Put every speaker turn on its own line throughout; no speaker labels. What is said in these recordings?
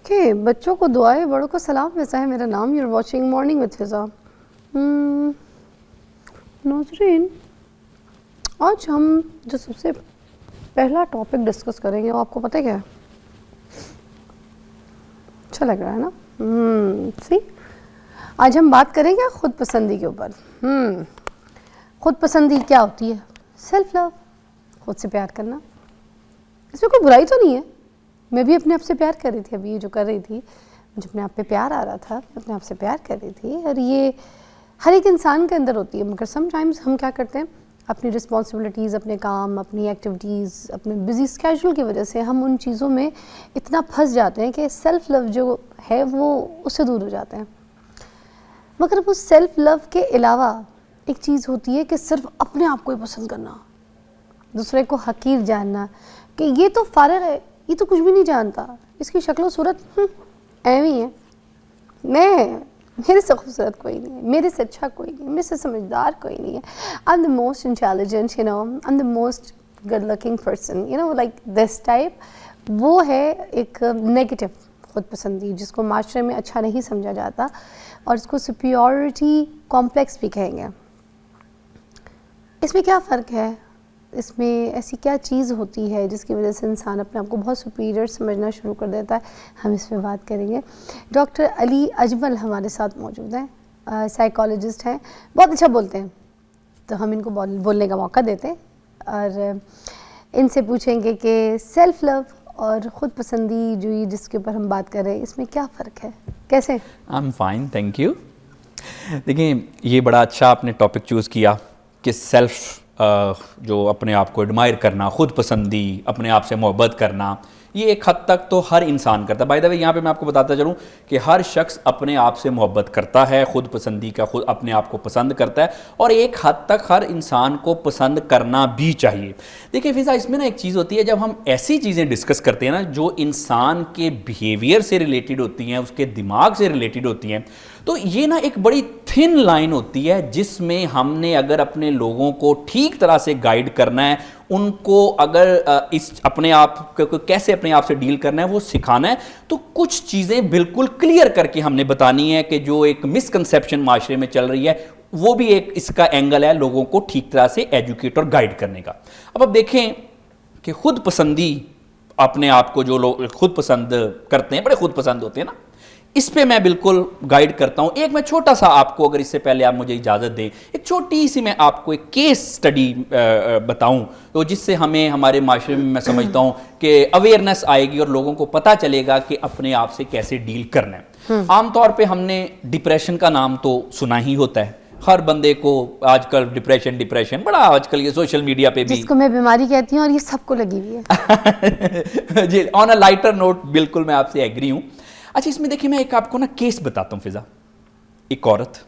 کہ بچوں کو دعائیں بڑوں کو سلام. ویسا ہے میرا نام. You are watching morning with Faza. ناظرین، آج ہم جو سب سے پہلا ٹاپک ڈسکس کریں گے وہ آپ کو پتہ کیا ہے؟ اچھا لگ رہا ہے نا؟ آج ہم بات کریں گے خود پسندی کے اوپر. خود پسندی کیا ہوتی ہے؟ سیلف لو، خود سے پیار کرنا. اس میں کوئی برائی تو نہیں ہے. میں بھی اپنے آپ سے پیار کر رہی تھی. ابھی یہ جو کر رہی تھی، مجھے اپنے آپ پہ پیار آ رہا تھا، میں اپنے آپ سے پیار کر رہی تھی. اور یہ ہر ایک انسان کے اندر ہوتی ہے. مگر سم ٹائمز ہم کیا کرتے ہیں، اپنی رسپانسبلٹیز، اپنے کام، اپنی ایکٹیویٹیز، اپنے بزی اسکیجول کی وجہ سے ہم ان چیزوں میں اتنا پھنس جاتے ہیں کہ سیلف لو جو ہے وہ اس سے دور ہو جاتے ہیں. مگر وہ سیلف لو کے علاوہ ایک چیز ہوتی ہے کہ صرف اپنے آپ کو ہی پسند کرنا، دوسرے کو حقیر جاننا کہ یہ تو فارغ ہے، یہ تو کچھ بھی نہیں جانتا، اس کی شکل و صورت ایویں ہے. میرے سے خوبصورت کوئی نہیں ہے، میرے سے اچھا کوئی نہیں ہے، میرے سے سمجھدار کوئی نہیں ہے. I'm the most intelligent, I'm the most good looking person, like this type. وہ ہے ایک نیگیٹو خود پسندی جس کو معاشرے میں اچھا نہیں سمجھا جاتا، اور اس کو سپیورٹی کمپلیکس بھی کہیں گے. اس میں کیا فرق ہے؟ اس میں ایسی کیا چیز ہوتی ہے جس کی وجہ سے انسان اپنے آپ کو بہت سپیریئر سمجھنا شروع کر دیتا ہے؟ ہم اس پہ بات کریں گے. ڈاکٹر علی اجمل ہمارے ساتھ موجود ہیں، سائیکالوجسٹ ہیں، بہت اچھا بولتے ہیں، تو ہم ان کو بولنے کا موقع دیتے ہیں اور ان سے پوچھیں گے کہ سیلف لو اور خود پسندی جو جس کے اوپر ہم بات کر رہے ہیں، اس میں کیا فرق ہے؟ کیسے؟
I'm fine, thank you. دیکھیں، یہ بڑا اچھا آپ نے ٹاپک چوز کیا کہ سیلف جو اپنے آپ کو ایڈمائر کرنا، خود پسندی، اپنے آپ سے محبت کرنا، یہ ایک حد تک تو ہر انسان کرتا ہے. بائی دا وے یہاں پہ میں آپ کو بتاتا چلوں کہ ہر شخص اپنے آپ سے محبت کرتا ہے، خود پسندی کا، خود اپنے آپ کو پسند کرتا ہے، اور ایک حد تک ہر انسان کو پسند کرنا بھی چاہیے. دیکھیں فضا، اس میں نا ایک چیز ہوتی ہے، جب ہم ایسی چیزیں ڈسکس کرتے ہیں نا جو انسان کے بیہیویئر سے ریلیٹڈ ہوتی ہیں، اس کے دماغ سے ریلیٹڈ ہوتی ہیں، تو یہ نا ایک بڑی تھن لائن ہوتی ہے جس میں ہم نے اگر اپنے لوگوں کو ٹھیک طرح سے گائیڈ کرنا ہے، ان کو اگر اس اپنے آپ کو کیسے اپنے آپ سے ڈیل کرنا ہے وہ سکھانا ہے، تو کچھ چیزیں بالکل کلیئر کر کے ہم نے بتانی ہے کہ جو ایک مسکنسیپشن معاشرے میں چل رہی ہے وہ بھی ایک اس کا اینگل ہے لوگوں کو ٹھیک طرح سے ایجوکیٹ اور گائیڈ کرنے کا. اب دیکھیں کہ خود پسندی، اپنے آپ کو جو لوگ خود پسند کرتے ہیں، بڑے خود پسند ہوتے ہیں نا، اس پہ میں بالکل گائیڈ کرتا ہوں. ایک میں چھوٹا سا آپ کو، اگر اس سے پہلے آپ مجھے اجازت دیں، ایک چھوٹی سی میں آپ کو ایک کیس سٹڈی بتاؤں تو جس سے ہمیں ہمارے معاشرے میں سمجھتا ہوں کہ اویئرنیس آئے گی اور لوگوں کو پتہ چلے گا کہ اپنے آپ سے کیسے ڈیل کرنا ہے. عام طور پہ ہم نے ڈپریشن کا نام تو سنا ہی ہوتا ہے. ہر بندے کو آج کل ڈپریشن بڑا، آج کل یہ سوشل میڈیا پہ بھی،
جس کو میں بیماری کہتی ہوں اور یہ سب کو لگی ہوئی ہے.
جی، آن اے لائٹر نوٹ بالکل میں آپ سے ایگری ہوں. اچھا، اس میں دیکھیں میں ایک آپ کو نا کیس بتاتا ہوں فضا. ایک عورت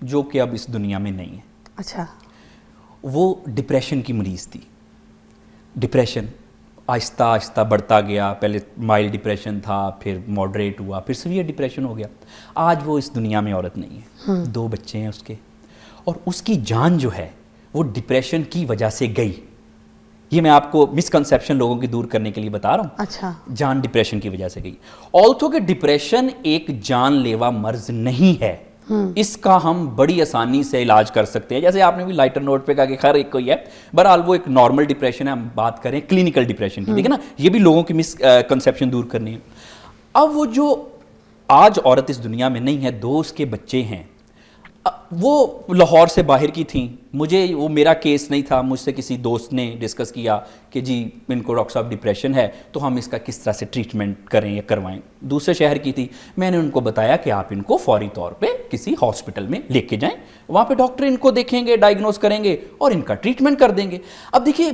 جو کہ اب اس دنیا میں نہیں ہے.
اچھا.
وہ ڈپریشن کی مریض تھی. ڈپریشن آہستہ آہستہ بڑھتا گیا. پہلے مائل ڈپریشن تھا، پھر ماڈریٹ ہوا، پھر سیویئر ڈپریشن ہو گیا. آج وہ اس دنیا میں عورت نہیں ہے. 2 بچے ہیں اس کے، اور اس کی جان جو ہے وہ ڈپریشن کی وجہ سے گئی. یہ میں آپ کو مسکنسیپشن لوگوں کی دور کرنے کے لیے بتا رہا ہوں.
اچھا.
جان ڈپریشن کی وجہ سے گئی. آلتھو کہ ڈپریشن ایک جان لیوا مرض نہیں ہے، اس کا ہم بڑی آسانی سے علاج کر سکتے ہیں. جیسے آپ نے بھی لائٹر نوٹ پہ کہا کہ خیر ایک کوئی ہے، بہرحال وہ ایک نارمل ڈپریشن ہے. ہم بات کریں کلینکل ڈپریشن کی. دیکھیں نا، یہ بھی لوگوں کی مسکنسیپشن دور کرنی ہے. اب وہ جو آج عورت اس دنیا میں نہیں ہے، 2 اس کے بچے ہیں. وہ لاہور سے باہر کی تھیں. وہ میرا کیس نہیں تھا، مجھ سے کسی دوست نے ڈسکس کیا کہ جی ان کو ڈاکٹر صاحب ڈپریشن ہے، تو ہم اس کا کس طرح سے ٹریٹمنٹ کریں یا کروائیں. دوسرے شہر کی تھی. میں نے ان کو بتایا کہ آپ ان کو فوری طور پہ کسی ہاسپٹل میں لے کے جائیں، وہاں پہ ڈاکٹر ان کو دیکھیں گے، ڈائگنوز کریں گے اور ان کا ٹریٹمنٹ کر دیں گے. اب دیکھیے،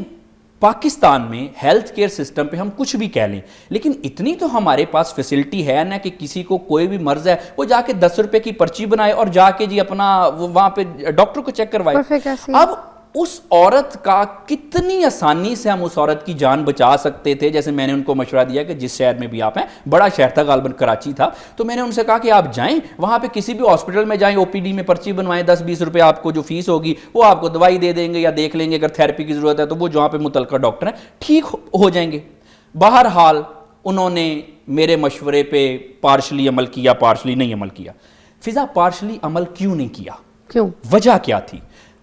پاکستان میں ہیلتھ کیئر سسٹم پہ ہم کچھ بھی کہہ لیں، لیکن اتنی تو ہمارے پاس فیسلٹی ہے نا کہ کسی کو کوئی بھی مرض ہے وہ جا کے 10 روپے کی پرچی بنائے اور جا کے جی اپنا وہاں پہ ڈاکٹر کو چیک کروائے. اب اس عورت کا کتنی آسانی سے ہم اس عورت کی جان بچا سکتے تھے. جیسے میں نے ان کو مشورہ دیا کہ جس شہر میں بھی آپ ہیں، بڑا شہر تھا غالباً کراچی تھا، تو میں نے ان سے کہا کہ آپ جائیں وہاں پہ کسی بھی ہاسپٹل میں جائیں، او پی ڈی میں پرچی بنوائیں، 10-20 روپے آپ کو جو فیس ہوگی وہ آپ کو دوائی دے دیں گے یا دیکھ لیں گے. اگر تھیراپی کی ضرورت ہے تو وہ جہاں پہ متعلقہ ڈاکٹر ہیں ٹھیک ہو جائیں گے. بہرحال انہوں نے میرے مشورے پہ پارشلی عمل کیا، پارشلی نہیں عمل کیا. فضا پارشلی عمل کیوں نہیں کیا؟
کیوں؟
وجہ کیا تھی؟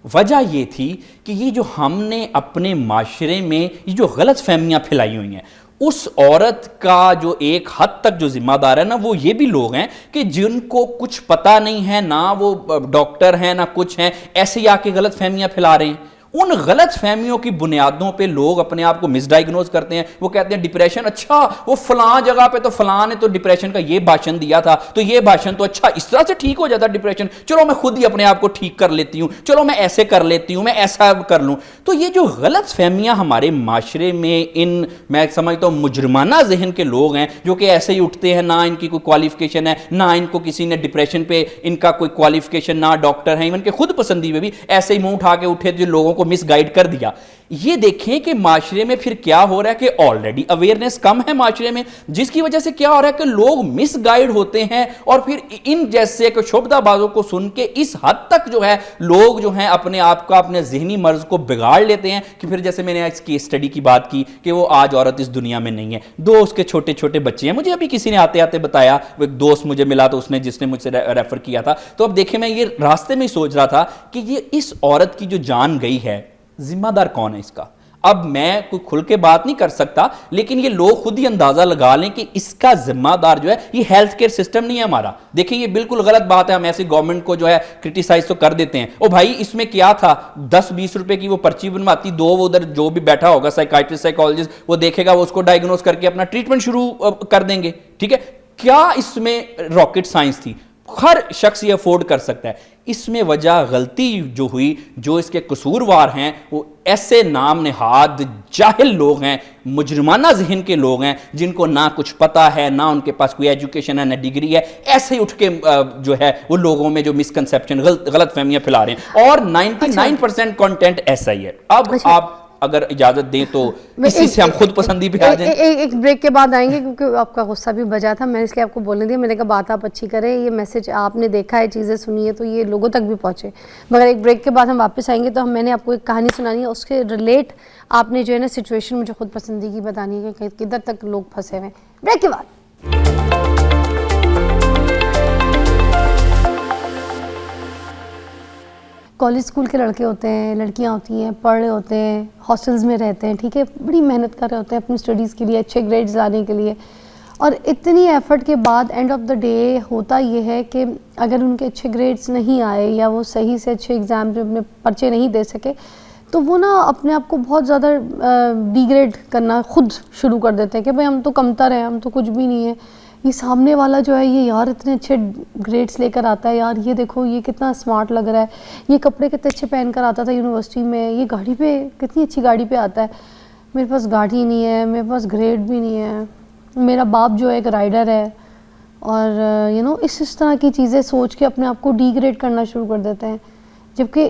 وجہ یہ تھی کہ یہ جو ہم نے اپنے معاشرے میں یہ جو غلط فہمیاں پھیلائی ہوئی ہیں، اس عورت کا جو ایک حد تک جو ذمہ دار ہے نا، وہ یہ بھی لوگ ہیں کہ جن کو کچھ پتہ نہیں ہے، نہ وہ ڈاکٹر ہیں نہ کچھ ہیں، ایسے ہی آ کے غلط فہمیاں پھیلا رہے ہیں. ان غلط فہمیوں کی بنیادوں پہ لوگ اپنے آپ کو مس ڈائیگنوز کرتے ہیں. وہ کہتے ہیں ڈپریشن، اچھا وہ فلاں جگہ پہ تو فلاں نے تو ڈپریشن کا یہ بھاشن دیا تھا، تو یہ بھاشن تو اچھا اس طرح سے ٹھیک ہو جاتا ڈپریشن، چلو میں خود ہی اپنے آپ کو ٹھیک کر لیتی ہوں، چلو میں ایسے کر لیتی ہوں، میں ایسا کر لوں. تو یہ جو غلط فہمیاں ہمارے معاشرے میں میں سمجھتا ہوں مجرمانہ ذہن کے لوگ ہیں جو کہ ایسے ہی اٹھتے ہیں، نہ ان کی کوئی کوالیفیکیشن ہے، نہ ان کو کسی نے ڈپریشن پہ ان کا کوئی کوالیفیکیشن، نہ ڈاکٹر ہیں، ایون کہ خود پسندی میں بھی ایسے ہی منہ اٹھا کے اٹھے جو لوگوں کو مس گائیڈ کر دیا. یہ دیکھیں کہ معاشرے میں پھر کیا ہو رہا ہے کہ آلریڈی اویئرنیس کم ہے معاشرے میں، جس کی وجہ سے کیا ہو رہا ہے کہ لوگ مس گائیڈ ہوتے ہیں، اور پھر ان جیسے کہ شبدہ بازوں کو سن کے اس حد تک جو ہے لوگ جو ہیں اپنے آپ کا، اپنے ذہنی مرض کو بگاڑ لیتے ہیں کہ پھر جیسے میں نے اس کی اسٹڈی کی بات کی کہ وہ آج عورت اس دنیا میں نہیں ہے. 2 اس کے چھوٹے چھوٹے بچے ہیں. مجھے ابھی کسی نے آتے آتے بتایا، وہ ایک دوست مجھے ملا تو جس نے مجھ سے ریفر کیا تھا. تو اب دیکھیں میں یہ راستے میں ہی سوچ رہا تھا کہ یہ اس عورت کی جو جان گئی ہے، ذمہ دار کون ہے اس کا؟ اب میں کوئی کھل کے بات نہیں کر سکتا، لیکن یہ لوگ خود ہی اندازہ لگا لیں کہ اس کا ذمہ دار جو ہے یہ ہیلتھ کیئر سسٹم نہیں ہے ہمارا. دیکھیں یہ بالکل غلط بات ہے، ہم ایسی گورنمنٹ کو جو ہے کرٹیسائز تو کر دیتے ہیں. او بھائی اس میں کیا تھا، 10-20 روپے کی وہ پرچی بنواتی، 2 وہ ادھر جو بھی بیٹھا ہوگا سائیکائٹرسٹ سائیکالوجسٹ وہ دیکھے گا، وہ اس کو ڈائیگنوز کر کے اپنا ٹریٹمنٹ شروع کر دیں گے. ٹھیک ہے، کیا اس میں راکٹ سائنس تھی؟ ہر شخص یہ افورڈ کر سکتا ہے. اس میں وجہ غلطی جو ہوئی، جو اس کے قصوروار ہیں وہ ایسے نام نہاد جاہل لوگ ہیں، مجرمانہ ذہن کے لوگ ہیں، جن کو نہ کچھ پتہ ہے، نہ ان کے پاس کوئی ایجوکیشن ہے، نہ ڈگری ہے. ایسے ہی اٹھ کے جو ہے وہ لوگوں میں جو مسکنسیپشن، غلط فہمیاں پھیلا رہے ہیں، اور 99% کنٹینٹ ایسا ہی ہے. اب آپ اگر اجازت دیں تو اسی سے ہم خود پسندی پہ آ جائیں.
ایک بریک کے بعد آئیں گے کیونکہ آپ کا غصہ بھی بجا تھا، میں نے اس لیے آپ کو بولنے دیا. میں نے کہا بات آپ اچھی کریں، یہ میسج آپ نے دیکھا ہے، چیزیں سنی ہے تو یہ لوگوں تک بھی پہنچے. مگر ایک بریک کے بعد ہم واپس آئیں گے تو میں نے آپ کو ایک کہانی سنانی ہے، اس کے ریلیٹ آپ نے جو ہے نا سچویشن مجھے خود پسندی کی بتانی ہے کہ کدھر تک لوگ پھنسے ہوئے ہیں. بریک کے بعد کالج اسکول کے لڑکے ہوتے ہیں، لڑکیاں ہوتی ہیں، پڑھ رہے ہوتے ہیں، ہاسٹلز میں رہتے ہیں، ٹھیک ہے، بڑی محنت کر رہے ہوتے ہیں اپنی اسٹڈیز کے لیے، اچھے گریڈز لانے کے لیے، اور اتنی ایفرٹ کے بعد اینڈ آف دا ڈے ہوتا یہ ہے کہ اگر ان کے اچھے گریڈز نہیں آئے یا وہ صحیح سے اچھے ایگزام میں پرچے نہیں دے سکے تو وہ نا اپنے آپ کو بہت زیادہ ڈی گریڈ کرنا خود شروع کر دیتے ہیں کہ بھائی ہم تو کمتر ہیں، ہم تو کچھ بھی نہیں ہیں. یہ سامنے والا جو ہے یہ یار اتنے اچھے گریڈز لے کر آتا ہے، یار یہ دیکھو یہ کتنا اسمارٹ لگ رہا ہے، یہ کپڑے کتنے اچھے پہن کر آتا تھا یونیورسٹی میں، یہ گاڑی پہ کتنی اچھی گاڑی پہ آتا ہے، میرے پاس گاڑی نہیں ہے، میرے پاس گریڈ بھی نہیں ہے، میرا باپ جو ہے ایک رائڈر ہے، اور اس طرح کی چیزیں سوچ کے اپنے آپ کو ڈی گریڈ کرنا شروع کر دیتے ہیں. جبکہ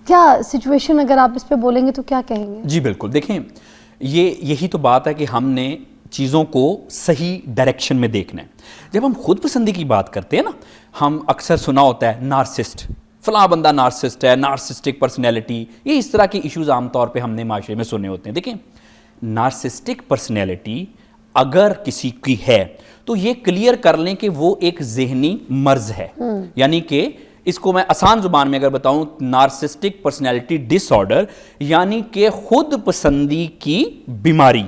کیا سچویشن اگر آپ اس پہ بولیں گے تو کیا کہیں گے؟
جی بالکل، دیکھیں یہی تو بات ہے کہ ہم نے چیزوں کو صحیح ڈائریکشن میں دیکھنا ہے. جب ہم خود پسندی کی بات کرتے ہیں نا، ہم اکثر سنا ہوتا ہے نارسسٹ، فلاں بندہ نارسسٹ ہے، نارسسٹک پرسنالٹی، یہ اس طرح کی ایشوز عام طور پہ ہم نے معاشرے میں سنے ہوتے ہیں. دیکھیں نارسسٹک پرسنالٹی اگر کسی کی ہے تو یہ کلیئر کر لیں کہ وہ ایک ذہنی مرض ہے. یعنی کہ اس کو میں آسان زبان میں اگر بتاؤں، نارسسٹک پرسنالٹی ڈس آرڈر یعنی کہ خود پسندی کی بیماری.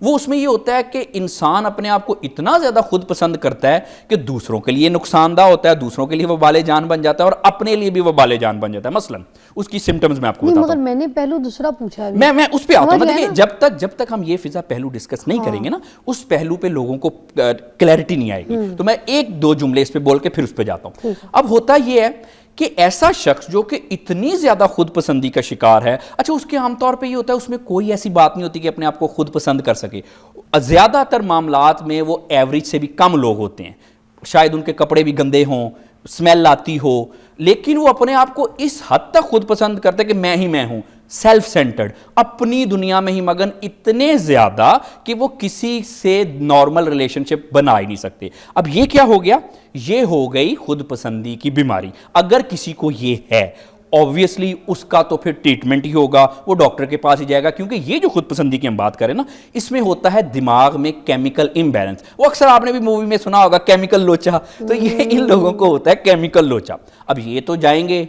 وہ اس میں یہ ہوتا ہے کہ انسان اپنے آپ کو اتنا زیادہ خود پسند کرتا ہے کہ دوسروں کے لیے نقصان دہ ہوتا ہے، دوسروں کے لیے وہ وبال جان بن جاتا ہے، اور اپنے لیے بھی وہ وبال جان بن جاتا ہے. مثلا اس کی سمٹمز میں آپ کو بتاتا ہوں.
مگر میں نے پہلو دوسرا پوچھا،
میں اس پہ آتا ہوں. دیکھیں جب تک ہم یہ فضا پہلو ڈسکس نہیں کریں گے نا، اس پہلو پہ لوگوں کو کلیئرٹی نہیں آئے گی. تو میں 1-2 جملے اس پہ بول کے پھر اس پہ جاتا ہوں. اب ہوتا یہ ہے کہ ایسا شخص جو کہ اتنی زیادہ خود پسندی کا شکار ہے، اچھا اس کے عام طور پہ یہ ہوتا ہے اس میں کوئی ایسی بات نہیں ہوتی کہ اپنے آپ کو خود پسند کر سکے. زیادہ تر معاملات میں وہ ایوریج سے بھی کم لوگ ہوتے ہیں. شاید ان کے کپڑے بھی گندے ہوں، اسمیل آتی ہو، لیکن وہ اپنے آپ کو اس حد تک خود پسند کرتے کہ میں ہی میں ہوں، سیلف سینٹرڈ، اپنی دنیا میں ہی مگن، اتنے زیادہ کہ وہ کسی سے نارمل ریلیشن شپ بنا ہی نہیں سکتے. اب یہ کیا ہو گیا؟ یہ ہو گئی خود پسندی کی بیماری. اگر کسی کو یہ ہے obviously اس کا تو پھر ٹریٹمنٹ ہی ہوگا, وہ ڈاکٹر کے پاس ہی جائے گا, کیونکہ یہ جو خود پسندی کی ہم بات کریں نا, اس میں ہوتا ہے دماغ میں کیمیکل امبیلنس. وہ اکثر آپ نے بھی مووی میں سنا ہوگا کیمیکل لوچا, تو یہ ان لوگوں کو ہوتا ہے کیمیکل لوچا. اب یہ تو جائیں گے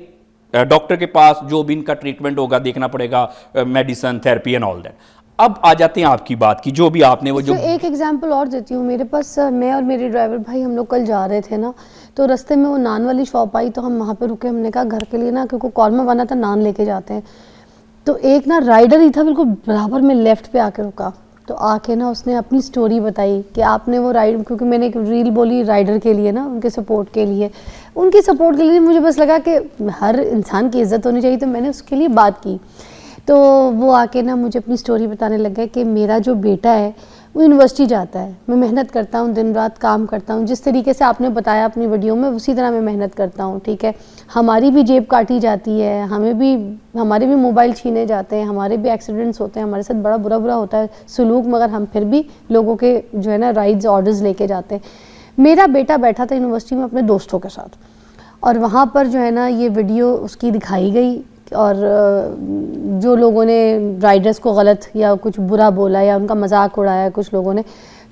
ڈاکٹر کے پاس, جو بھی ان کا ٹریٹمنٹ ہوگا دیکھنا پڑے گا, medicine, therapy and all that. اب آ جاتے ہیں آپ کی بات کی, جو بھی آپ نے وہ جو
ایک ایگزامپل اور دیتی ہوں. میرے پاس میں اور میرے ڈرائیور بھائی ہم لوگ کل جا رہے تھے نا, تو رستے میں وہ نان والی شاپ آئی, تو ہم وہاں پہ رکے. ہم نے کہا گھر کے لیے نا, کیونکہ قورمہ بنا تھا, نان لے کے جاتے ہیں. تو ایک نا رائڈر ہی تھا بالکل برابر میں, لیفٹ پہ آ کے رکا. تو آ کے نا اس نے اپنی سٹوری بتائی کہ آپ نے وہ رائڈ, کیونکہ میں نے ایک ریل بولی رائڈر کے لیے نا, ان کے سپورٹ کے لیے. ان کی سپورٹ کے لیے مجھے بس لگا کہ ہر انسان کی عزت ہونی چاہیے, تو میں نے اس کے لیے بات کی. تو وہ آ کے نا مجھے اپنی سٹوری بتانے لگ گیا کہ میرا جو بیٹا ہے وہ یونیورسٹی جاتا ہے, میں محنت کرتا ہوں, دن رات کام کرتا ہوں, جس طریقے سے آپ نے بتایا اپنی ویڈیو میں اسی طرح میں محنت کرتا ہوں, ٹھیک ہے. ہماری بھی جیب کاٹی جاتی ہے, ہمارے بھی موبائل چھینے جاتے ہیں, ہمارے بھی ایکسیڈنٹس ہوتے ہیں, ہمارے ساتھ بڑا برا ہوتا ہے سلوک, مگر ہم پھر بھی لوگوں کے جو ہے نا رائڈز آرڈرز لے کے جاتے ہیں. میرا بیٹا بیٹھا تھا یونیورسٹی میں اپنے دوستوں کے ساتھ, اور وہاں پر جو ہے نا یہ ویڈیو اس کی دکھائی گئی, اور جو لوگوں نے رائڈرز کو غلط یا کچھ برا بولا یا ان کا مذاق اڑایا کچھ لوگوں نے,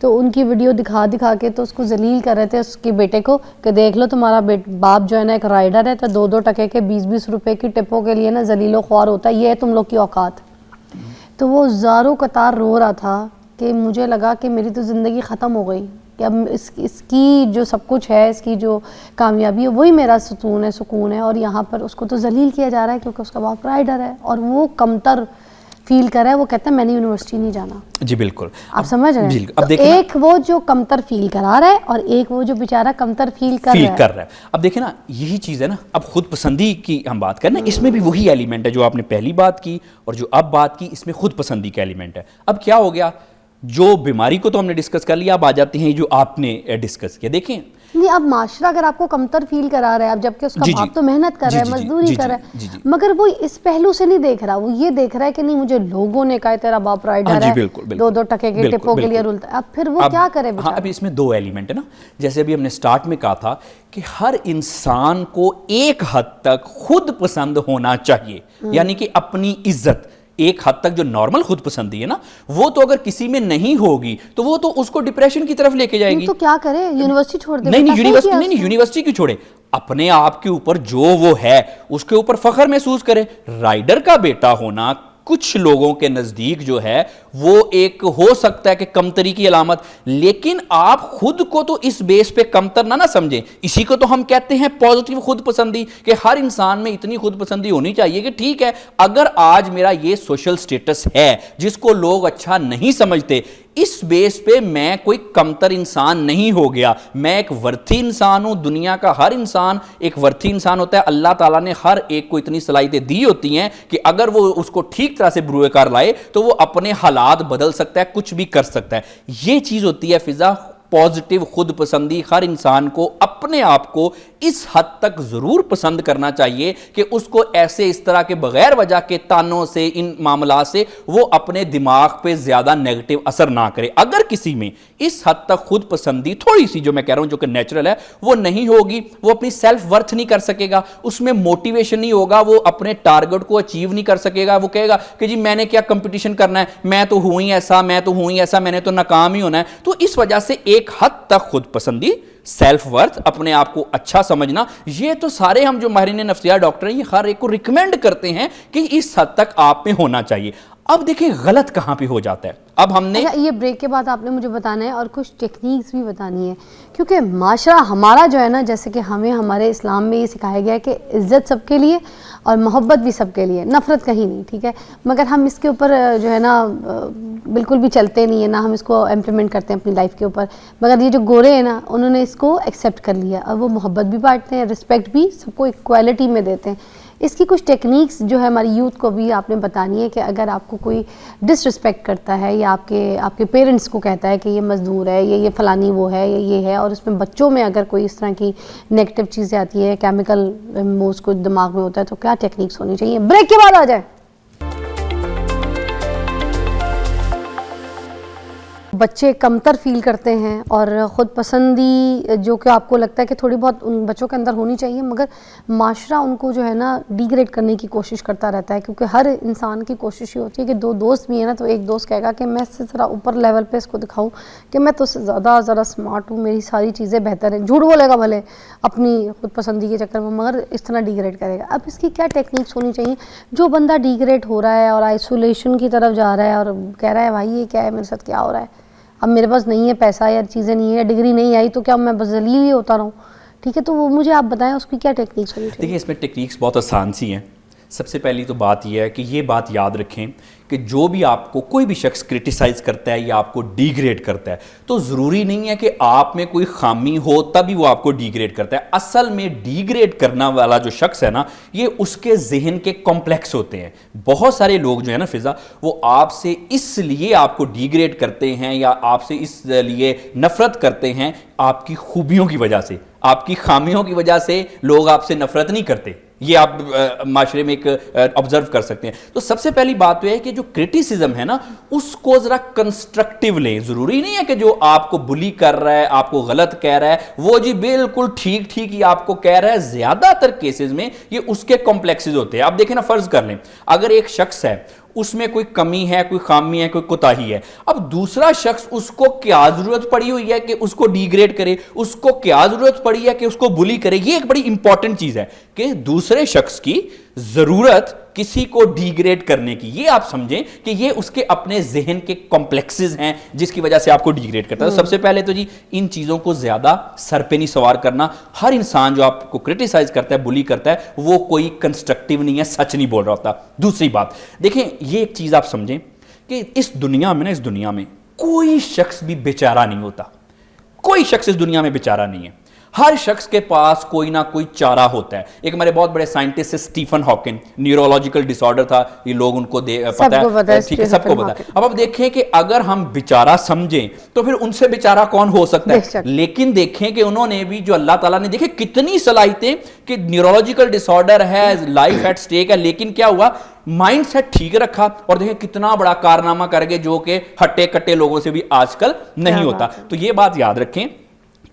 تو ان کی ویڈیو دکھا کے تو اس کو ذلیل کر رہے تھے اس کے بیٹے کو, کہ دیکھ لو تمہارا باپ جو ہے نا ایک رائڈر ہے, تو 2 ٹکے کے 20 روپے کی ٹپوں کے لیے نا ذلیل و خوار ہوتا ہے, یہ ہے تم لوگ کی اوقات. تو وہ زاروں قطار رو رہا تھا کہ مجھے لگا کہ میری تو زندگی ختم ہو گئی, کہ اب اس کی جو سب کچھ ہے, اس کی جو کامیابی ہے, وہی میرا سکون ہے, اور یہاں پر اس کو تو ذلیل کیا جا رہا ہے کیونکہ اس کا باپ رائڈر ہے, اور وہ کمتر فیل کر رہا ہے. وہ کہتا ہے میں نے یونیورسٹی نہیں جانا.
جی بالکل,
آپ سمجھ رہے ہیں.
اب
ایک وہ جو کمتر فیل کرا رہا ہے, اور ایک وہ جو بیچارہ کمتر فیل کر رہا ہے.
اب دیکھیں نا, یہی چیز ہے نا, اب خود پسندی کی ہم بات کریں نا, اس میں بھی وہی ایلیمنٹ ہے جو آپ نے پہلی بات کی اور جو اب بات کی, اس میں خود پسندی کا ایلیمنٹ ہے. اب کیا ہو گیا, جو بیماری کو تو ہم نے ڈسکس کر لیا, اب آ جاتے ہیں جو آپ نے ڈسکس کیا. دیکھیں
نہیں, اب معاشرہ اگر آپ کو کمتر فیل کرا رہا ہے, اب جبکہ اس کا باپ تو محنت کر رہا ہے, مزدوری کر رہا ہے, مگر وہ اس پہلو سے نہیں دیکھ رہا, وہ یہ دیکھ رہا ہے کہ نہیں مجھے لوگوں نے کہا تیرا باپ رائڈر ہے, 2 ٹکے کے ٹپوں کے لیے رولتا ہے. اب پھر وہ کیا کرے بیچارہ.
ہاں, ابھی اس میں 2 ایلیمنٹ ہے نا, جیسے ابھی ہم نے سٹارٹ میں کہا تھا کہ ہر انسان کو ایک حد تک خود پسند ہونا چاہیے, یعنی کہ اپنی عزت ایک حد تک جو نارمل خود پسندی ہے نا, وہ تو اگر کسی میں نہیں ہوگی تو وہ تو اس کو ڈپریشن کی طرف لے کے جائے گی.
تو کیا کرے, یونیورسٹی چھوڑ دے.
نہیں, یونیورسٹی کیوں چھوڑے, اپنے آپ کے اوپر جو وہ ہے اس کے اوپر فخر محسوس کرے. رائڈر کا بیٹا ہونا کچھ لوگوں کے نزدیک جو ہے وہ ایک ہو سکتا ہے کہ کمتری کی علامت, لیکن آپ خود کو تو اس بیس پہ کمتر نہ سمجھیں. اسی کو تو ہم کہتے ہیں پازیٹیو خود پسندی, کہ ہر انسان میں اتنی خود پسندی ہونی چاہیے کہ ٹھیک ہے, اگر آج میرا یہ سوشل سٹیٹس ہے جس کو لوگ اچھا نہیں سمجھتے, اس بیس پہ میں کوئی کمتر انسان نہیں ہو گیا, میں ایک ورتھی انسان ہوں. دنیا کا ہر انسان ایک ورتھی انسان ہوتا ہے. اللہ تعالیٰ نے ہر ایک کو اتنی صلاحیتیں دی ہوتی ہیں کہ اگر وہ اس کو ٹھیک طرح سے بروئے کار لائے تو وہ اپنے حالات بدل سکتا ہے, کچھ بھی کر سکتا ہے. یہ چیز ہوتی ہے فضا, پازیٹیو خود پسندی. ہر انسان کو اپنے آپ کو اس حد تک ضرور پسند کرنا چاہیے کہ اس کو ایسے اس طرح کے بغیر وجہ کے تانوں سے, ان معاملات سے وہ اپنے دماغ پہ زیادہ نیگیٹو اثر نہ کرے. اگر کسی میں اس حد تک خود پسندی تھوڑی سی, جو میں کہہ رہا ہوں جو کہ نیچرل ہے, وہ نہیں ہوگی, وہ اپنی سیلف ورتھ نہیں کر سکے گا, اس میں موٹیویشن نہیں ہوگا, وہ اپنے ٹارگٹ کو اچیو نہیں کر سکے گا. وہ کہے گا کہ جی میں نے کیا کمپٹیشن کرنا ہے, میں تو ہوں ہی ایسا, میں نے تو ناکام ہی ہونا ہے. تو اس وجہ سے ایک حد تک خود پسندی, سیلف ورتھ, اپنے آپ کو اچھا سمجھنا, یہ تو سارے ہم جو ماہرین نفسیات ڈاکٹر ہیں, یہ ہر ایک کو ریکمینڈ کرتے ہیں کہ اس حد تک آپ میں ہونا چاہیے. اب دیکھیں غلط کہاں پہ ہو جاتا ہے. اب ہم نے
یہ بریک کے بعد آپ نے مجھے بتانا ہے اور کچھ ٹیکنیکس بھی بتانی ہے, کیونکہ معاشرہ ہمارا جو ہے نا, جیسے کہ ہمیں ہمارے اسلام میں یہ سکھایا گیا ہے کہ عزت سب کے لیے اور محبت بھی سب کے لیے, نفرت کہیں نہیں, ٹھیک ہے. مگر ہم اس کے اوپر جو ہے نا بالکل بھی چلتے نہیں ہیں, نہ ہم اس کو امپلیمنٹ کرتے ہیں اپنی لائف کے اوپر. مگر یہ جو گورے ہیں نا, انہوں نے اس کو ایکسیپٹ کر لیا, اور وہ محبت بھی بانٹتے ہیں, رسپیکٹ بھی سب کو ایکوالٹی میں دیتے ہیں. اس کی کچھ ٹیکنیکس جو ہے ہماری یوتھ کو بھی آپ نے بتانی ہے کہ اگر آپ کو کوئی ڈس رسپیکٹ کرتا ہے یا آپ کے پیرنٹس کو کہتا ہے کہ یہ مزدور ہے, یہ فلانی وہ ہے, یا یہ ہے, اور اس میں بچوں میں اگر کوئی اس طرح کی نیگیٹو چیزیں آتی ہے, کیمیکل اس کو دماغ میں ہوتا ہے, تو کیا ٹیکنیکس ہونی چاہیے. بریک کے بعد آ جائیں. بچے کمتر فیل کرتے ہیں اور خود پسندی جو کہ آپ کو لگتا ہے کہ تھوڑی بہت ان بچوں کے اندر ہونی چاہیے، مگر معاشرہ ان کو جو ہے نا ڈیگریڈ کرنے کی کوشش کرتا رہتا ہے، کیونکہ ہر انسان کی کوشش یہ ہوتی ہے کہ دو دوست بھی ہیں نا تو ایک دوست کہے گا کہ میں اس سے ذرا اوپر لیول پہ اس کو دکھاؤں کہ میں تو اس سے زیادہ اسمارٹ ہوں، میری ساری چیزیں بہتر ہیں، جھوٹ بولے گا بھلے اپنی خود پسندی کے چکر میں، مگر اس طرح ڈیگریڈ کرے گا۔ اب اس کی کیا ٹیکنیکس ہونی چاہیے؟ جو بندہ ڈیگریڈ ہو رہا ہے اور آئسولیشن کی طرف جا رہا ہے اور کہہ رہا ہے بھائی یہ کیا ہے، میرے ساتھ کیا ہو رہا ہے، اب میرے پاس نہیں ہے پیسہ یا چیزیں نہیں ہے، ڈگری نہیں آئی تو کیا میں بس ذلیل ہی ہوتا رہوں، ٹھیک ہے؟ تو وہ مجھے آپ بتائیں اس کی کیا ٹیکنیکس ہونی چاہیے؟
دیکھیں اس میں ٹیکنیکس بہت آسان سی ہیں۔ سب سے پہلی تو بات یہ ہے کہ یہ بات یاد رکھیں کہ جو بھی آپ کو کوئی بھی شخص کرٹیسائز کرتا ہے یا آپ کو ڈیگریڈ کرتا ہے تو ضروری نہیں ہے کہ آپ میں کوئی خامی ہو تبھی وہ آپ کو ڈیگریڈ کرتا ہے۔ اصل میں ڈیگریڈ کرنا والا جو شخص ہے نا، یہ اس کے ذہن کے کمپلیکس ہوتے ہیں۔ بہت سارے لوگ جو ہے نا فضا، وہ آپ سے اس لیے آپ کو ڈیگریڈ کرتے ہیں یا آپ سے اس لیے نفرت کرتے ہیں آپ کی خوبیوں کی وجہ سے، آپ کی خامیوں کی وجہ سے لوگ آپ سے نفرت نہیں کرتے۔ یہ آپ معاشرے میں ایک آبزرو کر سکتے ہیں۔ تو سب سے پہلی بات تو ہے کہ جو کرٹیسزم ہے نا، اس کو ذرا کنسٹرکٹیو لیں۔ ضروری نہیں ہے کہ جو آپ کو بلی کر رہا ہے، آپ کو غلط کہہ رہا ہے، وہ جی بالکل ٹھیک ہی آپ کو کہہ رہا ہے۔ زیادہ تر کیسز میں یہ اس کے کمپلیکسز ہوتے ہیں۔ آپ دیکھیں نا، فرض کر لیں اگر ایک شخص ہے، اس میں کوئی کمی ہے، کوئی خامی ہے، کوئی کوتاہی ہے، اب دوسرا شخص اس کو کیا ضرورت پڑی ہوئی ہے کہ اس کو ڈیگریڈ کرے، اس کو کیا ضرورت پڑی ہے کہ اس کو بلی کرے؟ یہ ایک بڑی امپورٹنٹ چیز ہے کہ دوسرے شخص کی ضرورت کسی کو ڈیگریڈ کرنے کی، یہ آپ سمجھیں کہ یہ اس کے اپنے ذہن کے کمپلیکسز ہیں جس کی وجہ سے آپ کو ڈیگریڈ کرتا ہے۔ سب سے پہلے تو جی ان چیزوں کو زیادہ سر پہ نہیں سوار کرنا۔ ہر انسان جو آپ کو کرٹیسائز کرتا ہے، بلی کرتا ہے، وہ کوئی کنسٹرکٹیو نہیں ہے، سچ نہیں بول رہا ہوتا۔ دوسری بات دیکھیں، یہ ایک چیز آپ سمجھیں کہ اس دنیا میں کوئی شخص بھی بیچارہ نہیں ہوتا۔ کوئی شخص اس دنیا میں بیچارہ نہیں ہے۔ ہر شخص کے پاس کوئی نہ کوئی چارہ ہوتا ہے۔ ایک ہمارے بہت بڑے سائنٹسٹ اسٹیفن ہاکنگ، نیورولوجیکل ڈس آرڈر تھا، یہ لوگ ان کو پتہ ہے، ٹھیک ہے، سب کو پتہ ہے۔ اب دیکھیں کہ اگر ہم بیچارہ سمجھیں تو پھر ان سے بیچارہ کون ہو سکتا ہے؟ لیکن دیکھیں کہ انہوں نے بھی، جو اللہ تعالیٰ نے، دیکھیں کتنی صلاحیتیں کہ نیورولوجیکل ڈس آرڈر ہے، لائف ایٹ سٹیک ہے، لیکن کیا ہوا؟ مائنڈ سیٹ ٹھیک رکھا اور دیکھیں کتنا بڑا کارنامہ کر گئے جو کہ ہٹے کٹے لوگوں سے بھی آج کل نہیں ہوتا۔ تو یہ بات یاد رکھیں،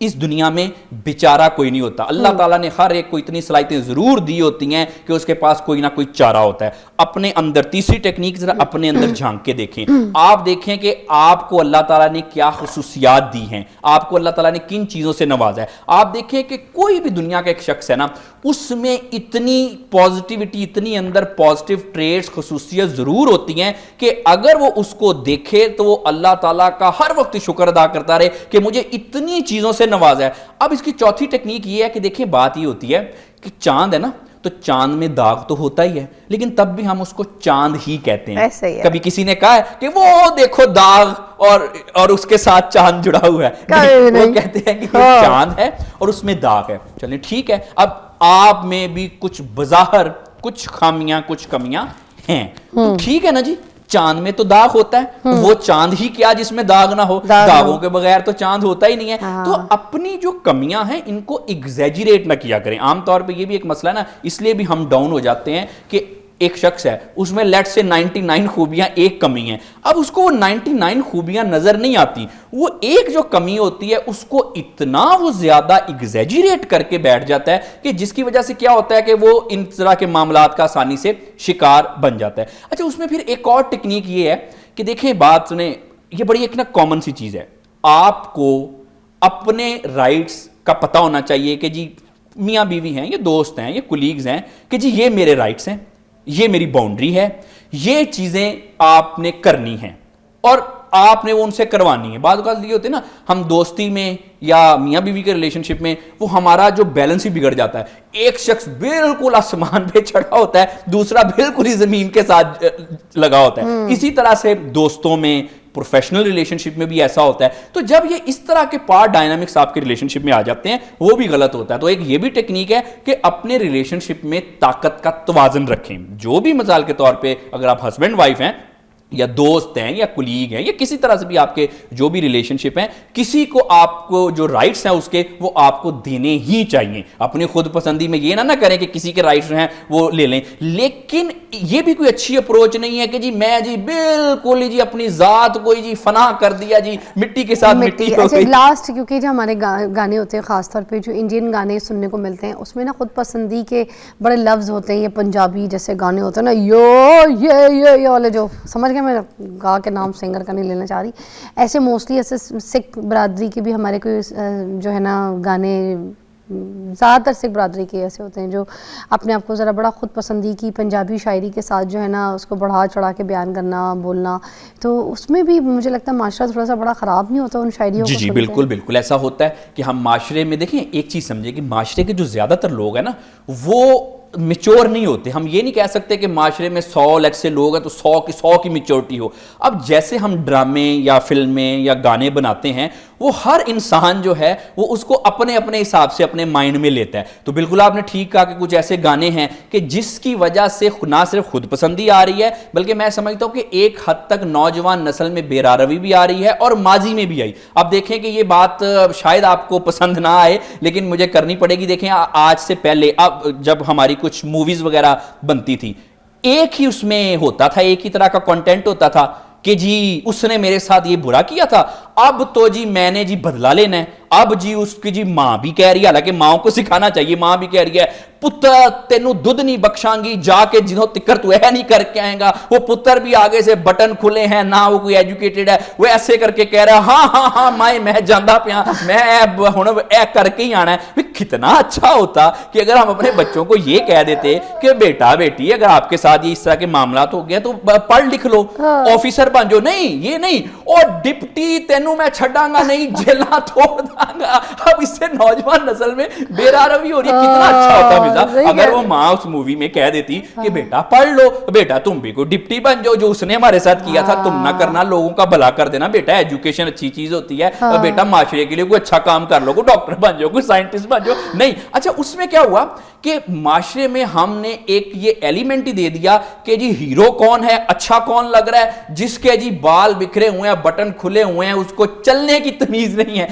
اس دنیا میں بیچارہ کوئی نہیں ہوتا۔ اللہ تعالیٰ نے ہر ایک کو اتنی صلاحیتیں ضرور دی ہوتی ہیں کہ اس کے پاس کوئی نہ کوئی چارہ ہوتا ہے۔ اپنے اندر، تیسری ٹیکنیک ذرا اپنے اندر جھانک کے دیکھیں۔ آپ دیکھیں کہ آپ کو اللہ تعالیٰ نے کیا خصوصیات دی ہیں، آپ کو اللہ تعالیٰ نے کن چیزوں سے نوازا ہے۔ آپ دیکھیں کہ کوئی بھی دنیا کا ایک شخص ہے نا، اس میں اتنی پازیٹیوٹی، اتنی اندر پازیٹیو ٹریٹس، خصوصیت ضرور ہوتی ہیں کہ اگر وہ اس کو دیکھے تو وہ اللہ تعالیٰ کا ہر وقت شکر ادا کرتا رہے کہ مجھے اتنی چیزوں سے نوازا ہے۔ اب اس کی چوتھی ٹیکنیک یہ ہے کہ دیکھیں بات یہ ہوتی ہے کہ چاند ہے نا، تو چاند میں داغ تو ہوتا ہی ہے، لیکن تب بھی ہم اس کو چاند ہی کہتے ہیں۔ کبھی کسی نے کہا ہے کہ وہ دیکھو داغ اور اس کے ساتھ چاند جڑا ہوا ہے؟ وہ کہتے ہیں کہ یہ چاند ہے اور اس میں داغ ہے۔ چلیں ٹھیک ہے، اب آپ میں بھی کچھ بظاہر کچھ خامیاں، کچھ کمیاں ہیں، تو ٹھیک ہے نا جی، چاند میں تو داغ ہوتا ہے، وہ چاند ہی کیا جس میں داغ نہ ہو؟ داغوں کے بغیر تو چاند ہوتا ہی نہیں ہے۔ تو اپنی جو کمیاں ہیں ان کو ایگزیجریٹ نہ کیا کریں۔ عام طور پہ یہ بھی ایک مسئلہ ہے نا، اس لیے بھی ہم ڈاؤن ہو جاتے ہیں کہ ایک شخص ہے، اس میں لیٹ سے 99 خوبیاں، ایک کمی ہے، اب اس کو وہ 99 خوبیاں نظر نہیں آتی، وہ ایک جو کمی ہوتی ہے اس کو اتنا وہ زیادہ ایگزیجریٹ کر کے بیٹھ جاتا ہے کہ جس کی وجہ سے کیا ہوتا ہے کہ وہ ان طرح کے معاملات کا آسانی سے شکار بن جاتا ہے۔ اچھا، اس میں پھر ایک اور ٹیکنیک یہ ہے کہ دیکھیں بات سنیں، یہ بڑی ایک نا کامن سی چیز ہے، آپ کو اپنے رائٹس کا پتہ ہونا چاہیے کہ جی میاں بیوی ہیں، یہ دوست ہیں، یہ کولیگز ہیں، کہ جی یہ میرے رائٹس ہیں، یہ میری باؤنڈری ہے، یہ چیزیں آپ نے کرنی ہیں اور آپ نے وہ ان سے کروانی ہے۔ بعض اوقات یہ ہوتے ہیں نا، ہم دوستی میں یا میاں بیوی کے ریلیشن شپ میں وہ ہمارا جو بیلنس ہی بگڑ جاتا ہے، ایک شخص بالکل آسمان پہ چڑھا ہوتا ہے، دوسرا بالکل ہی زمین کے ساتھ لگا ہوتا ہے۔ اسی طرح سے دوستوں میں، پروفیشنل ریلیشن شپ میں بھی ایسا ہوتا ہے۔ تو جب یہ اس طرح کے پارٹ ڈائنامکس آپ کے ریلیشن شپ میں آ جاتے ہیں، وہ بھی غلط ہوتا ہے۔ تو ایک یہ بھی ٹیکنیک ہے کہ اپنے ریلیشن شپ میں طاقت کا توازن رکھیں۔ جو بھی مثال کے طور پہ اگر آپ ہسبینڈ وائف ہیں یا دوست ہیں یا کلیگ ہیں یا کسی طرح سے بھی آپ کے جو بھی ریلیشن شپ ہیں, کسی کو آپ کو جو رائٹس ہیں اس کے وہ آپ کو دینے ہی چاہیے. اپنی خود پسندی میں یہ نہ کریں کہ کسی کے رائٹس ہیں وہ لے لیں, لیکن یہ بھی کوئی اچھی اپروچ نہیں ہے کہ جی میں جی بالکل جی اپنی ذات کو جی فنا کر دیا, جی مٹی کے ساتھ مٹی ہو گئی.
لاسٹ کیونکہ جو ہمارے گانے ہوتے ہیں خاص طور پہ جو انڈین گانے سننے کو ملتے ہیں اس میں نا خود پسندی کے بڑے لفظ ہوتے ہیں, یہ پنجابی جیسے گانے ہوتے ہیں نا, یہ والے جو سمجھ گئے, میں گا کے نام سنگر کا نہیں لینا چاہ رہی, ایسے موسٹلی ایسے سکھ برادری کے بھی ہمارے کوئی جو ہے نا گانے, زیادہ تر سکھ برادری کے ایسے ہوتے ہیں جو اپنے آپ کو ذرا بڑا خود پسندی کی پنجابی شاعری کے ساتھ جو ہے نا اس کو بڑھا چڑھا کے بیان کرنا بولنا, تو اس میں بھی مجھے لگتا ہے معاشرہ تھوڑا سا بڑا خراب نہیں ہوتا ان شاعریوں کو.
جی بالکل بالکل ایسا ہوتا ہے کہ ہم معاشرے میں دیکھیں ایک چیز سمجھیں کہ معاشرے کے جو زیادہ تر لوگ ہیں نا وہ میچور نہیں ہوتے. ہم یہ نہیں کہہ سکتے کہ معاشرے میں 100 لاکھ سے لوگ ہیں تو 100 کی میچورٹی ہو. اب جیسے ہم ڈرامے یا فلمیں یا گانے بناتے ہیں وہ ہر انسان جو ہے وہ اس کو اپنے اپنے حساب سے اپنے مائنڈ میں لیتا ہے. تو بالکل آپ نے ٹھیک کہا کہ کچھ ایسے گانے ہیں کہ جس کی وجہ سے نہ صرف خود پسندی آ رہی ہے بلکہ میں سمجھتا ہوں کہ ایک حد تک نوجوان نسل میں بے راروی بھی آ رہی ہے اور ماضی میں بھی آئی. اب دیکھیں کہ یہ بات شاید آپ کو پسند نہ آئے لیکن مجھے کرنی پڑے گی. دیکھیں آج سے پہلے اب جب ہماری کچھ موویز وغیرہ بنتی تھی ایک ہی اس میں ہوتا تھا, ایک ہی طرح کا کنٹینٹ ہوتا تھا کہ جی اس نے میرے ساتھ یہ برا کیا تھا, اب تو جی میں نے جی بدلہ لینا ہے. اب جی اس کی جی ماں بھی کہہ رہی ہے, حالانکہ ماں کو سکھانا چاہیے, ماں بھی کہہ رہی ہے پتر تینوں دودھ نہیں بخشاں گی, جا کے جنہوں تکر تو نہیں کر کے آئیں گا. وہ پتر بھی آگے سے بٹن کھلے ہیں, نہ وہ کوئی ایجوکیٹڈ ہے, وہ ایسے کر کے کہہ رہا ہے ہاں میں جاندہ پیا, میں ہن اے کر کے ہی آنا ہے. کتنا اچھا ہوتا کہ اگر ہم اپنے بچوں کو یہ کہہ دیتے کہ بیٹا بیٹی اگر آپ کے ساتھ یہ اس طرح کے معاملات ہو گئے تو پڑھ لکھ لو, آفیسر بن جاؤ. نہیں یہ نہیں, اور ڈپٹی تینوں میں چھڈاں گا نہیں, جیلاں توڑ داں گا. اب اس سے نوجوان نسل میں بے راروی ہو رہی ہے. کتنا اچھا ہوتا فضا اگر وہ ماں اس مووی میں کہہ دیتی کہ بیٹا پڑھ لو, بیٹا تم بھی کوئی ڈپٹی بن جاؤ, جو اس نے ہمارے ساتھ کیا تھا تم نہ کرنا, لوگوں کا بھلا کر دینا. بیٹا ایجوکیشن اچھی چیز ہوتی ہے, بیٹا معاشرے کے لیے کوئی اچھا کام کر لو, کوئی ڈاکٹر بن جاؤ, کوئی سائنٹسٹ بن جاؤ. نہیں اچھا اس میں کیا ہوا کہ معاشرے میں ہم نے ایک یہ ایلیمنٹ ہی دے دیا کہ جی ہیرو کون ہے, اچھا کون لگ رہا ہے, جس کے جی بال بکھرے ہوئے ہیں, بٹن کھلے ہوئے ہیں, اس کو چلنے کی تمیز نہیں ہے,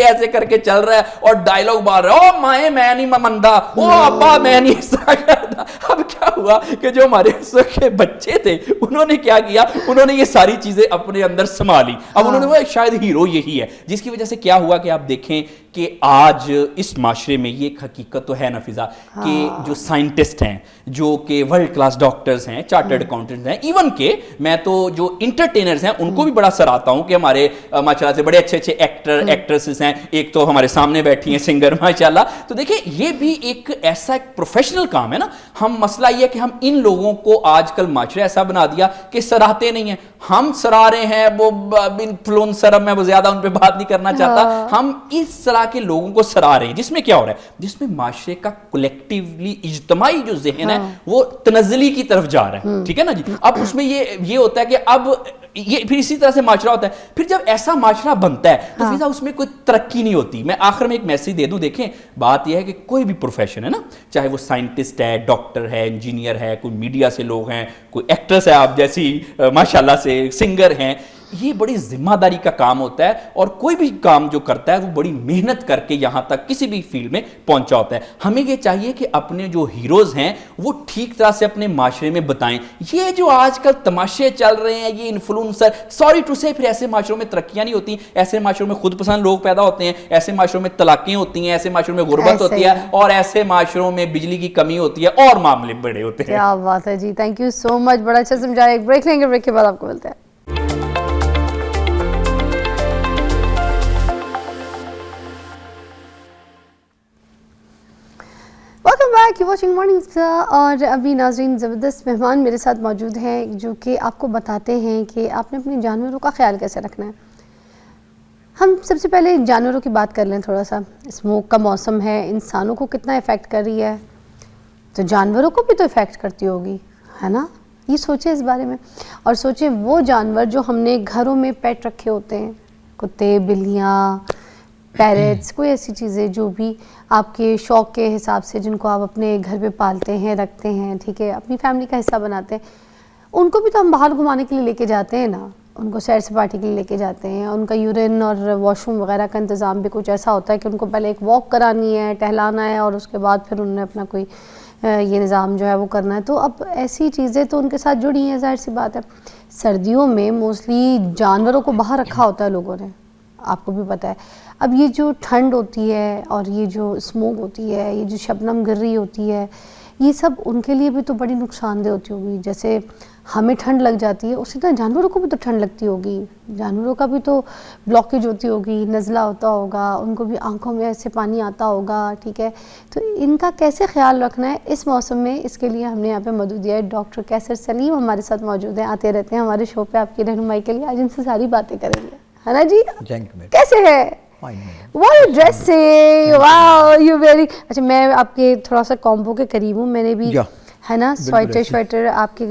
ایسے کر کے چل رہا ہے اور ڈائلاگ مار رہا ہے, او مائیں میں نہیں ممندہ, او ابا میں نہیں اس طرح کرتا. اب کیا ہوا کہ جو ہمارے اس وقت کے بچے تھے انہوں نے کیا کیا, انہوں نے یہ ساری چیزیں اپنے اندر سنبھالی. اب انہوں نے وہ شاید ہیرو یہی ہے, جس کی وجہ سے کیا ہوا کہ آپ دیکھیں کہ آج اس معاشرے میں یہ ایک حقیقت تو ہے نا فضا کہ جو سائنٹسٹ ہیں, جو کہ ورلڈ کلاس ڈاکٹرز ہیں, چارٹرڈ اکاؤنٹنٹس ہیں, ایون کہ میں تو جو انٹرٹینرز ہیں ان کو بھی بڑا سراہتا ہوں کہ ہمارے ماشاءاللہ سے بڑے اچھے ایکٹر ایکٹریسز ہیں. ایک تو ہمارے سامنے بیٹھی ہیں سنگر ماشاءاللہ. تو دیکھیں یہ بھی ایک ایسا ایک پروفیشنل کام ہے نا. ہم مسئلہ یہ ہے کہ ہم ان لوگوں کو آج کل معاشرہ ایسا بنا دیا کہ سراہتے نہیں ہیں. ہم سراہ رہے ہیں, وہ انفلوئنسر, میں وہ زیادہ ان پہ بات نہیں کرنا چاہتا, ہم اس طرح کے لوگوں کو سراہ رہے ہیں جس میں کیا ہو رہا ہے, جس میں معاشرے کا کولیکٹیولی اجتماعی جو ذہن ہے وہ تنزلی کی طرف جا رہا ہے. ٹھیک ہے نا جی. اب اس میں یہ ہوتا ہے کہ اب یہ پھر اسی طرح سے معاشرہ ہوتا ہے. پھر جب ایسا معاشرہ بنتا ہے تو فضا اس میں کوئی ترقی نہیں ہوتی. میں آخر میں ایک میسیج دے دوں, دیکھیں بات یہ ہے کہ کوئی بھی پروفیشن ہے نا, چاہے وہ سائنٹسٹ ہے, ڈاکٹر ہے, انجینئر ہے, کوئی میڈیا سے لوگ ہیں, کوئی ایکٹرس ہے آپ جیسی ماشاءاللہ سے, سنگر ہیں, یہ بڑی ذمہ داری کا کام ہوتا ہے. اور کوئی بھی کام جو کرتا ہے وہ بڑی محنت کر کے یہاں تک کسی بھی فیلڈ میں پہنچا ہوتا ہے. ہمیں یہ چاہیے کہ اپنے جو ہیروز ہیں وہ ٹھیک طرح سے اپنے معاشرے میں بتائیں. یہ جو آج کل تماشے چل رہے ہیں, یہ انفلوئنسر, سوری ٹو سے, پھر ایسے معاشروں میں ترقیاں نہیں ہوتی. ایسے معاشروں میں خود پسند لوگ پیدا ہوتے ہیں, ایسے معاشروں میں طلاقیں ہوتی ہیں, ایسے معاشروں میں غربت ہوتی ہے, اور ایسے معاشروں میں بجلی کی کمی ہوتی ہے, اور معاملے بڑے ہوتے ہیں.
کیا بات ہے جی, تھینک یو سو مچ, بڑا اچھا سمجھایا. ایک بریک لیں گے, بریک کے بعد آپ کو ملتے ہیں. Welcome back, you watching morning star. اور ابھی ناظرین زبردست مہمان میرے ساتھ موجود ہیں جو کہ آپ کو بتاتے ہیں کہ آپ نے اپنے جانوروں کا خیال کیسے رکھنا ہے. ہم سب سے پہلے جانوروں کی بات کر لیں تھوڑا سا. اسموک کا موسم ہے, انسانوں کو کتنا افیکٹ کر رہی ہے, تو جانوروں کو بھی تو افیکٹ کرتی ہوگی, ہے نا. یہ سوچیں اس بارے میں, اور سوچیں وہ جانور جو ہم نے گھروں میں پیٹ رکھے ہوتے ہیں, کتے, بلیاں, پیرٹس, کوئی ایسی چیزیں جو بھی آپ کے شوق کے حساب سے جن کو آپ اپنے گھر پہ پالتے ہیں, رکھتے ہیں, ٹھیک ہے, اپنی فیملی کا حصہ بناتے ہیں, ان کو بھی تو ہم باہر گھمانے کے لیے لے کے جاتے ہیں نا, ان کو سیر سپاٹے کے لیے لے کے جاتے ہیں, ان کا یورین اور واش روم وغیرہ کا انتظام بھی کچھ ایسا ہوتا ہے کہ ان کو پہلے ایک واک کرانی ہے, ٹہلانا ہے, اور اس کے بعد پھر انہوں نے اپنا کوئی یہ نظام جو ہے وہ کرنا ہے. تو اب ایسی چیزیں تو ان کے ساتھ جڑی ہیں, ظاہر سی بات ہے. سردیوں میں موسٹلی جانوروں کو باہر رکھا ہوتا ہے لوگوں نے, آپ کو بھی پتہ ہے. اب یہ جو ٹھنڈ ہوتی ہے اور یہ جو اسموک ہوتی ہے, یہ جو شبنم گر رہی ہوتی ہے, یہ سب ان کے لیے بھی تو بڑی نقصان دہ ہوتی ہوگی. جیسے ہمیں ٹھنڈ لگ جاتی ہے, اسی طرح جانوروں کو بھی تو ٹھنڈ لگتی ہوگی, جانوروں کا بھی تو بلاکیج ہوتی ہوگی, نزلہ ہوتا ہوگا, ان کو بھی آنکھوں میں ایسے پانی آتا ہوگا, ٹھیک ہے. تو ان کا کیسے خیال رکھنا ہے اس موسم میں, اس کے لیے ہم نے یہاں پہ موجود ہے ڈاکٹر کیسر سلیم ہمارے ساتھ موجود ہیں, آتے رہتے ہیں ہمارے شو پہ آپ کی رہنمائی کے لیے. آج ان سے ساری باتیں کریں گے, ہے نا جی؟ کیسے ہے؟ واو ڈریسنگ, واو یو ویری. اچھا میں آپ کے تھوڑا سا کامبو کے قریب ہوں, میں نے بھی ہے نا سویٹر آپ کی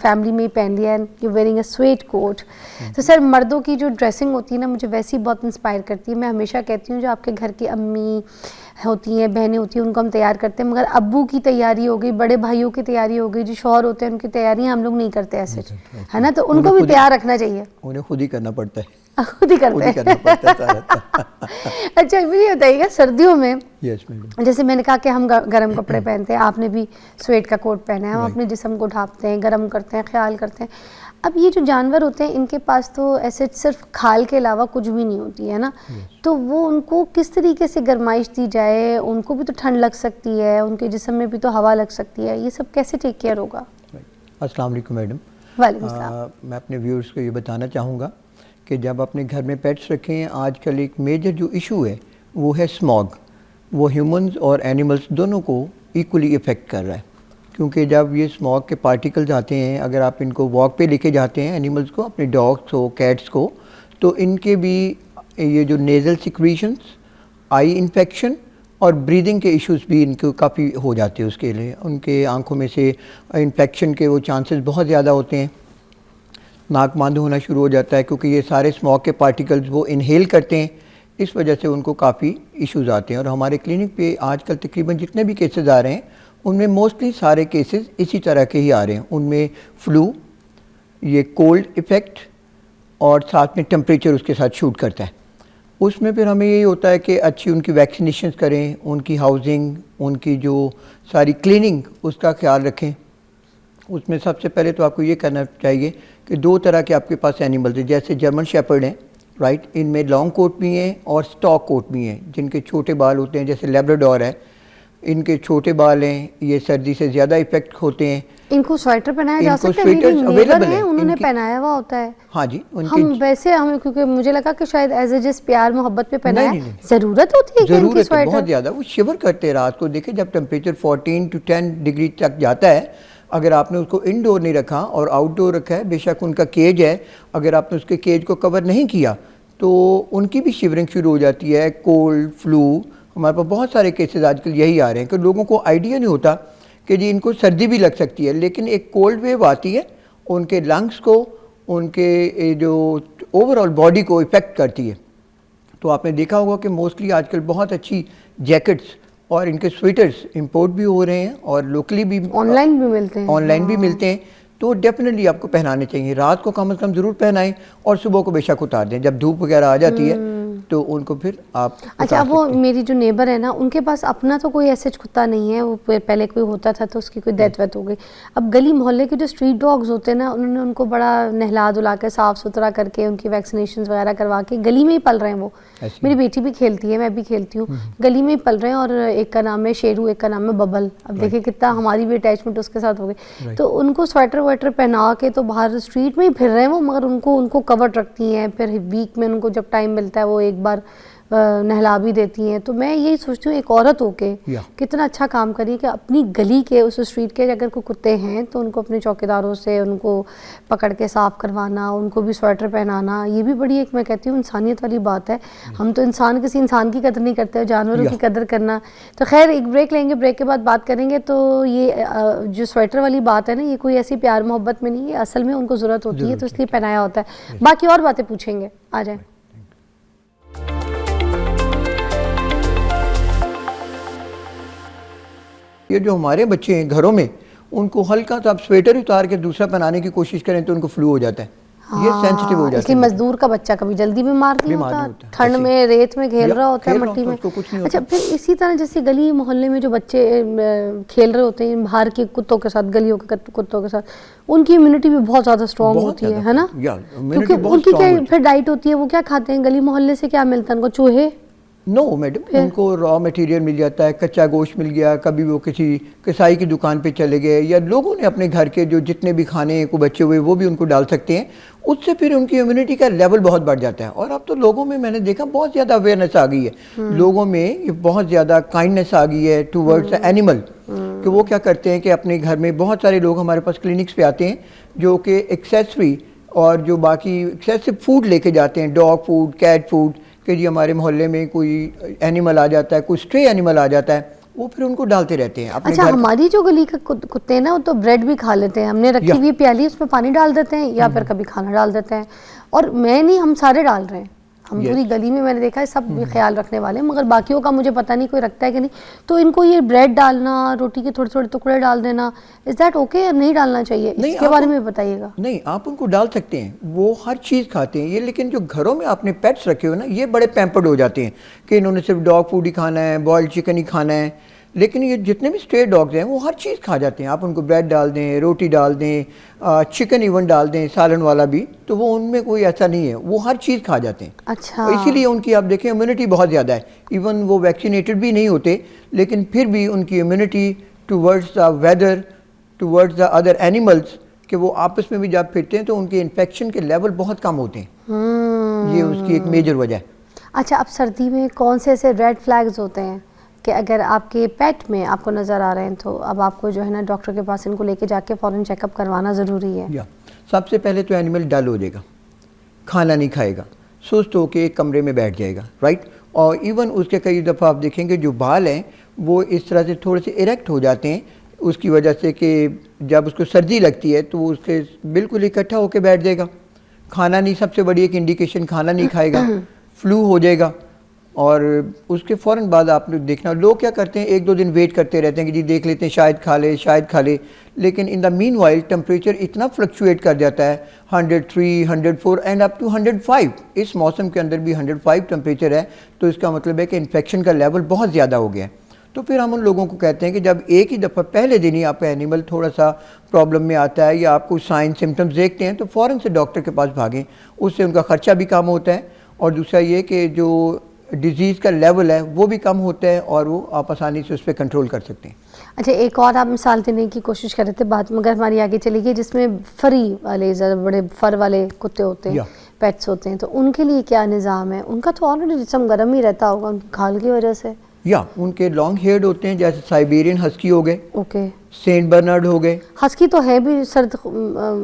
فیملی میں ہی پہن لیا ہے. یو ویئرنگ اے سویٹ کوٹ. تو سر مردوں کی جو ڈریسنگ ہوتی ہے نا, مجھے ویسی بہت انسپائر کرتی ہے. میں ہمیشہ کہتی ہوں جو آپ کے گھر کی امی ہوتی ہیں, بہنیں ہوتی ہیں, ان کو ہم تیار کرتے ہیں, مگر ابو کی تیاری ہو گئی, بڑے بھائیوں کی تیاری ہو گئی, جو شوہر ہوتے ہیں ان کی تیاریاں ہم لوگ نہیں کرتے ایسے, ہے نا. تو ان کو بھی تیار رکھنا چاہیے,
انہیں خود ہی کرنا پڑتا ہے,
خود ہی کرتے ہیں. اچھا مجھے بتائیے گا سردیوں میں جیسے میں نے کہا کہ ہم گرم کپڑے پہنتے ہیں, آپ نے بھی سویٹ کا کوٹ پہنا ہے, ہم اپنے جسم کو ڈھانپتے ہیں, گرم کرتے ہیں, خیال کرتے ہیں. اب یہ جو جانور ہوتے ہیں ان کے پاس تو ایسے صرف کھال کے علاوہ کچھ بھی نہیں ہوتی ہے نا, تو وہ ان کو کس طریقے سے گرمائش دی جائے؟ ان کو بھی تو ٹھنڈ لگ سکتی ہے, ان کے جسم میں بھی تو ہوا لگ سکتی ہے, یہ سب کیسے ٹیک کیئر ہوگا؟
السلام علیکم میڈم.
وعلیکم السلام.
میں اپنے ویورز کو یہ بتانا چاہوں گا کہ جب اپنے گھر میں پیٹس رکھیں, آج کل ایک میجر جو ایشو ہے وہ ہے اسموگ. وہ ہیومنز اور اینیملز دونوں کو ایکولی افیکٹ کر رہا ہے, کیونکہ جب یہ اسموگ کے پارٹیکلز آتے ہیں, اگر آپ ان کو واک پہ لے کے جاتے ہیں اینیملز کو, اپنے ڈاگس کو, کیٹس کو, تو ان کے بھی یہ جو نیزل سیکریشنز, آئی انفیکشن اور بریدنگ کے ایشوز بھی ان کو کافی ہو جاتے ہیں. اس کے لیے ان کے آنکھوں میں سے انفیکشن کے وہ چانسز بہت زیادہ ہوتے ہیں, ناک بند ہونا شروع ہو جاتا ہے, کیونکہ یہ سارے اسموگ کے پارٹیکلز وہ انہیل کرتے ہیں, اس وجہ سے ان کو کافی ایشوز آتے ہیں. اور ہمارے کلینک پہ آج کل تقریباً جتنے بھی کیسز آ رہے ہیں ان میں موسٹلی سارے کیسز اسی طرح کے ہی آ رہے ہیں. ان میں فلو, یہ کولڈ ایفیکٹ اور ساتھ میں ٹمپریچر اس کے ساتھ شوٹ کرتا ہے. اس میں پھر ہمیں یہی ہوتا ہے کہ اچھی ان کی ویکسینیشنز کریں, ان کی ہاؤسنگ, ان کی جو ساری کلیننگ اس کا خیال رکھیں. اس میں سب سے پہلے تو آپ کو یہ کرنا چاہیے کہ 2 طرح کے آپ کے پاس اینیملز ہیں, جیسے جرمن شیپرڈ ہیں, رائٹ, ان میں لانگ کوٹ بھی ہیں اور سٹاک کوٹ بھی ہیں, جن کے چھوٹے بال ہوتے ہیں, جیسے لیبراڈور ہے, ان کے چھوٹے بال ہیں, یہ سردی سے زیادہ افیکٹ ہوتے ہیں.
ان کو سویٹر پہنایا جا سکتا ہے؟ میری نیبر ہیں, انہوں نے پہنایا ہوا ہوتا ہے.
ہاں جی,
ہم ویسے ہمیں کیونکہ مجھے لگا کہ شاید ایز اے جس پیار محبت پہ پہنایا, ضرورت ہوتی ہے کہ ان کی سویٹر؟
بہت زیادہ. وہ شیور کرتے ہیں رات کو. دیکھیں جب ٹمپریچر 14 to 10 ڈگری تک جاتا ہے, اگر آپ نے اس کو انڈور نہیں رکھا اور آؤٹ ڈور رکھا ہے, بے شک ان کا کیج ہے, اگر آپ نے اس کے کیج کو کور نہیں کیا تو ان کی بھی شیورنگ شروع ہو جاتی ہے, کولڈ, فلو. ہمارے پاس بہت سارے کیسز آج کل یہی آ رہے ہیں کہ لوگوں کو آئیڈیا نہیں ہوتا کہ جی ان کو سردی بھی لگ سکتی ہے, لیکن ایک کولڈ ویو آتی ہے, ان کے لنگس کو, ان کے جو اوور آل باڈی کو افیکٹ کرتی ہے. تو آپ نے دیکھا ہوگا کہ موسٹلی آج کل بہت اچھی جیکٹس اور ان کے سویٹرز امپورٹ بھی ہو رہے ہیں اور لوکلی بھی
آن لائن بھی ملتے ہیں.
آن لائن بھی ملتے ہیں. تو ڈیفینیٹلی آپ کو پہنانے چاہیے. رات کو کم از کم ضرور پہنائیں اور صبح کو بے شک اتار دیں. جب دھوپ وغیرہ آ جاتی ہے تو ان کو پھر آپ
اچھا وہ میری جو نیبر ہے نا, ان کے پاس اپنا تو کوئی ایسے کتا نہیں ہے, وہ پہلے کوئی ہوتا تھا تو اس کی کوئی ڈیتھ ویتھ ہو گئی. اب گلی محلے کے جو اسٹریٹ ڈاگز ہوتے ہیں نا, انہوں نے ان کو بڑا نہلا دھلا کے صاف ستھرا کر کے ان کی ویکسینیشنز وغیرہ کروا کے گلی میں ہی پل رہے ہیں. وہ میری بیٹی بھی کھیلتی ہے, میں بھی کھیلتی ہوں, گلی میں ہی پل رہے ہیں. اور ایک کا نام ہے شیرو, ایک کا نام ہے ببل. اب دیکھیں کتنا ہماری بھی اٹیچمنٹ اس کے ساتھ ہو گئی. تو ان کو سویٹر ویٹر پہنا کے تو باہر اسٹریٹ میں ہی پھر رہے ہیں وہ, مگر ان کو کورڈ رکھتی ہیں. پھر ویک میں ان کو جب ٹائم ملتا ہے وہ ایک بار نہلا بھی دیتی ہیں. تو میں یہی سوچتی ہوں ایک عورت ہو کے کتنا اچھا کام کری کہ اپنی گلی کے اس اسٹریٹ کے اگر کوئی کتے ہیں تو ان کو اپنے چوکیداروں سے ان کو پکڑ کے صاف کروانا, ان کو بھی سویٹر پہنانا, یہ بھی بڑی ایک میں کہتی ہوں انسانیت والی بات ہے. ہم تو کسی انسان کی قدر نہیں کرتے, جانوروں کی قدر کرنا. تو خیر ایک بریک لیں گے, بریک کے بعد بات کریں گے. تو یہ جو سویٹر والی بات ہے نا, یہ کوئی ایسی پیار محبت میں نہیں, یہ اصل میں ان کو ضرورت ہوتی ہے تو اس لیے پہنایا ہوتا ہے. باقی اور باتیں پوچھیں گے, آ جائیں.
یہ جو ہمارے بچے ہیں گھروں میں, ان کو ہلکا سا آپ سویٹر اتار کے دوسرا پہنانے کی کوشش کریں تو ان کو فلو ہو جاتا ہے, یہ سینسٹیو ہو
اس
جاتا
لیے
ہے.
مزدور کا بچہ کبھی جلدی بیمار نہیں ہوتا, ٹھنڈ میں ریت میں کھیل رہا ہوتا ہے مٹی میں. اچھا پھر اسی طرح جیسے گلی محلے میں جو بچے کھیل رہے ہوتے ہیں باہر کے کتوں کے ساتھ, گلیوں کے کتوں کے ساتھ, ان کی امیونٹی بھی بہت زیادہ اسٹرانگ ہوتی ہے نا, کیونکہ ان کی کیا پھر ڈائٹ ہوتی ہے, وہ کیا کھاتے ہیں گلی محلے سے, کیا ملتا ہے ان کو, چوہے؟
نو میڈم, ان کو را مٹیریل مل جاتا ہے, کچا گوشت مل گیا, کبھی وہ کسی کسائی کی دکان پہ چلے گئے, یا لوگوں نے اپنے گھر کے جو جتنے بھی کھانے کو بچے ہوئے وہ بھی ان کو ڈال سکتے ہیں, اس سے پھر ان کی امیونٹی کا لیول بہت بڑھ جاتا ہے. اور اب تو لوگوں میں نے دیکھا بہت زیادہ اویئرنیس آ گئی ہے, لوگوں میں یہ بہت زیادہ کائنڈنیس آ گئی ہے ٹوورڈز اینیمل, کہ وہ کیا کرتے ہیں کہ اپنے گھر میں بہت سارے لوگ ہمارے پاس کلینکس پہ آتے ہیں جو کہ ایکسیسری اور جو باقی ایکسیسو فوڈ لے کے جاتے ہیں, ڈاگ فوڈ, کیٹ فوڈ, کہ جی ہمارے محلے میں کوئی اینیمل آ جاتا ہے, کوئی اسٹرے اینیمل آ جاتا ہے, وہ پھر ان کو ڈالتے رہتے ہیں اپنے
اچھا ہماری جو گلی کے کتے ہیں نا, وہ تو بریڈ بھی کھا لیتے ہیں, ہم نے رکھی ہوئی پیالی اس میں پانی ڈال دیتے ہیں, یا پھر کبھی کھانا ڈال دیتے ہیں, اور میں نہیں, ہم سارے ڈال رہے ہیں, ہم پوری گلی میں نے دیکھا ہے سب خیال رکھنے والے ہیں, مگر باقیوں کا مجھے پتہ نہیں کوئی رکھتا ہے کہ نہیں. تو ان کو یہ بریڈ ڈالنا, روٹی کے تھوڑے تھوڑے ٹکڑے ڈال دینا, از دیٹ اوکے یا نہیں ڈالنا چاہیے؟ اس کے بارے میں بتائیے گا.
نہیں, آپ ان کو ڈال سکتے ہیں, وہ ہر چیز کھاتے ہیں یہ, لیکن جو گھروں میں آپ نے پیٹس رکھے ہو نا, یہ بڑے پیمپرڈ ہو جاتے ہیں کہ انہوں نے صرف ڈاگ فوڈ ہی کھانا ہے, بوائلڈ چکن ہی کھانا ہے, لیکن یہ جتنے بھی اسٹرے ڈاگز ہیں وہ ہر چیز کھا جاتے ہیں. آپ ان کو بریڈ ڈال دیں, روٹی ڈال دیں, چکن ایون ڈال دیں, سالن والا بھی, تو وہ ان میں کوئی ایسا نہیں ہے, وہ ہر چیز کھا جاتے ہیں.
اچھا,
اسی لیے ان کی آپ دیکھیں امیونٹی بہت زیادہ ہے, ایون وہ ویکسینیٹڈ بھی نہیں ہوتے, لیکن پھر بھی ان کی immunity towards the weather, towards the other animals, کہ وہ آپس میں بھی جب پھرتے ہیں تو ان کے انفیکشن کے لیول بہت کم ہوتے ہیں. یہ اس کی ایک میجر وجہ ہے.
اچھا, اب سردی میں کون سے ایسے ریڈ فلیگز ہوتے ہیں کہ اگر آپ کے پیٹ میں آپ کو نظر آ رہے ہیں تو اب آپ کو جو ہے نا ڈاکٹر کے پاس ان کو لے کے جا کے فوراً چیک اپ کروانا ضروری ہے؟
سب سے پہلے تو اینیمل ڈل ہو جائے گا, کھانا نہیں کھائے گا, سست ہو کے ایک کمرے میں بیٹھ جائے گا, رائٹ, اور ایون اس کے کئی دفعہ آپ دیکھیں گے جو بال ہیں وہ اس طرح سے تھوڑے سے ایریکٹ ہو جاتے ہیں, اس کی وجہ سے کہ جب اس کو سردی لگتی ہے تو وہ اس کے بالکل اکٹھا ہو کے بیٹھ جائے گا. کھانا نہیں, سب سے بڑی ایک انڈیکیشن, کھانا نہیں کھائے گا, فلو ہو جائے گا, اور اس کے فوراً بعد آپ نے دیکھنا لوگ کیا کرتے ہیں, ایک دو دن ویٹ کرتے رہتے ہیں کہ جی دیکھ لیتے ہیں شاید کھا لے, شاید کھا لے, لیکن ان دا مین وائل ٹمپریچر اتنا فلکچویٹ کر جاتا ہے 103, 104 اینڈ اپ ٹو 105. اس موسم کے اندر بھی 105 ٹمپریچر ہے, تو اس کا مطلب ہے کہ انفیکشن کا لیول بہت زیادہ ہو گیا ہے. تو پھر ہم ان لوگوں کو کہتے ہیں کہ جب ایک ہی دفعہ پہلے دن ہی آپ کا اینیمل تھوڑا سا پرابلم میں آتا ہے یا آپ کو سائن سمٹمز دیکھتے ہیں تو فوراً سے ڈاکٹر کے پاس بھاگیں, اس سے ان کا خرچہ بھی کم ہوتا ہے, اور دوسرا یہ کہ جو ڈیزیز کا لیول ہے وہ بھی کم ہوتا ہے, اور وہ آپ آسانی سے اس پہ کنٹرول کر سکتے ہیں.
اچھا, ایک اور آپ مثال دینے کی کوشش کر رہے تھے بات, مگر ہماری آگے چلی گئی, جس میں فری والے زیادہ بڑے فر والے کتے ہوتے ہیں, پیٹس ہوتے ہیں, تو ان کے لیے کیا نظام ہے؟ ان کا تو آلریڈی جسم گرم ہی رہتا ہوگا ان کی کھال کی وجہ سے.
ان کے لانگ ہیئرڈ ہوتے ہیں, جیسے سائبیرین ہسکی ہو گئے,
اوکے,
سینٹ برنارڈ ہو گئے,
ہسکی تو ہے بھی سرد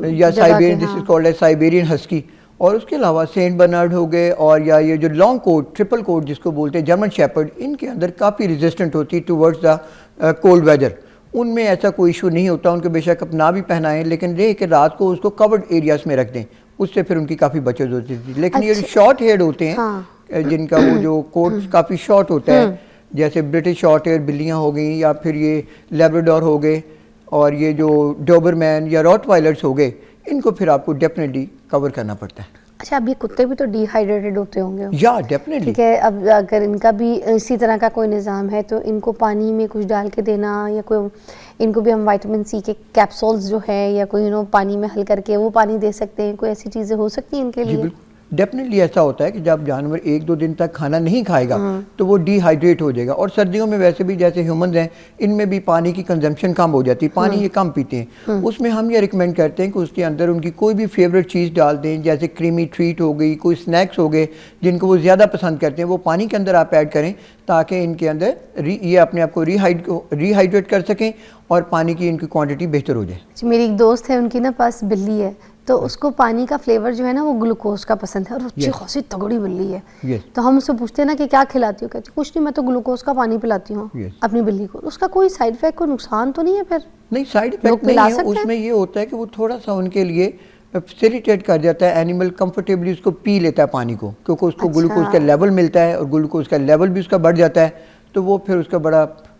یا Siberian, this is called as Siberian husky, اور اس کے علاوہ سینٹ برنارڈ ہو گئے, اور یا یہ جو لانگ کوٹ, ٹرپل کوٹ جس کو بولتے ہیں, جرمن شیپرڈ, ان کے اندر کافی ریزسٹنٹ ہوتی ہے ٹوورڈز دا کولڈ ویدر. ان میں ایسا کوئی ایشو نہیں ہوتا, ان کے بے شک اپنا بھی پہنائیں, لیکن یہ کہ رات کو اس کو کورڈ ایریاز میں رکھ دیں, اس سے پھر ان کی کافی بچت ہوتی تھی. لیکن یہ جو شارٹ ہیئرڈ ہوتے ہیں جن کا وہ جو کوٹ کافی شارٹ ہوتا ہے, جیسے برٹش شارٹ ہیئر بلیاں ہو گئیں, یا پھر یہ لیبراڈور ہو گئے, اور یہ جو ڈوبرمین یا راٹ وائلرز ہو گئے, ان کو پھر آپ کو ڈیفینیٹلی کور کرنا پڑتا ہے.
اچھا, اب یہ کتے بھی تو ڈی ہائیڈریٹڈ ہوتے ہوں گے؟
یا ڈیفینیٹلی.
ٹھیک ہے, اب اگر ان کا بھی اسی طرح کا کوئی نظام ہے تو ان کو پانی میں کچھ ڈال کے دینا, یا کوئی ان کو بھی ہم وائٹامن سی کے کیپسولز جو ہے یا کوئی پانی میں حل کر کے وہ پانی دے سکتے ہیں, کوئی ایسی چیزیں ہو سکتی ہیں ان کے لیے؟
ڈیفینیٹلی ایسا ہوتا ہے کہ جب جانور ایک دو دن تک کھانا نہیں کھائے گا تو وہ ڈی ہائیڈریٹ ہو جائے گا, اور سردیوں میں ویسے بھی جیسے ہیومنز ہیں ان میں بھی پانی کی کنزمپشن کم ہو جاتی ہے, پانی یہ کم پیتے ہیں. اس میں ہم یہ ریکمینڈ کرتے ہیں کہ اس کے اندر ان کی کوئی بھی فیوریٹ چیز ڈال دیں, جیسے کریمی ٹریٹ ہو گئی, کوئی سنیکس ہو گئے جن کو وہ زیادہ پسند کرتے ہیں, وہ پانی کے اندر آپ ایڈ کریں تاکہ ان کے اندر یہ اپنے آپ کو ری ہائیڈریٹ کر سکیں اور پانی کی ان کی کوانٹٹی بہتر ہو جائے.
میری ایک دوست ہے, ان کی نا پاس بلی ہے, تو اس کو پانی کا فلیور جو ہے نا وہ گلوکوز کا پسند ہے, اور اچھی خاصی تگڑی بلی ہے. تو ہم اس سے پوچھتے ہیں نا کہ کیا کھلاتی ہو, کہتی کچھ نہیں, میں تو گلوکوز کا پانی پلاتی ہوں اپنی بلی کو. اس کا کوئی سائیڈ افیکٹ, کوئی نقصان تو نہیں ہے؟ پھر
نہیں, سائیڈ افیکٹ نہیں ہے, اس میں یہ ہوتا ہے کہ وہ تھوڑا سا ان کے لیے فیسیلیٹیٹ کر جاتا ہے, اینیمل کمفرٹیبلی اس کو پی لیتا ہے پانی کو, کیونکہ اس کو گلوکوز کا لیول ملتا ہے, اور گلوکوز کا لیول بھی اس کا بڑھ جاتا ہے, تو وہ پھر اس کا بڑا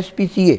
SPCA,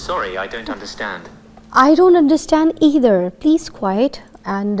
Sorry, I don't understand.
I don't understand either. Please quiet. And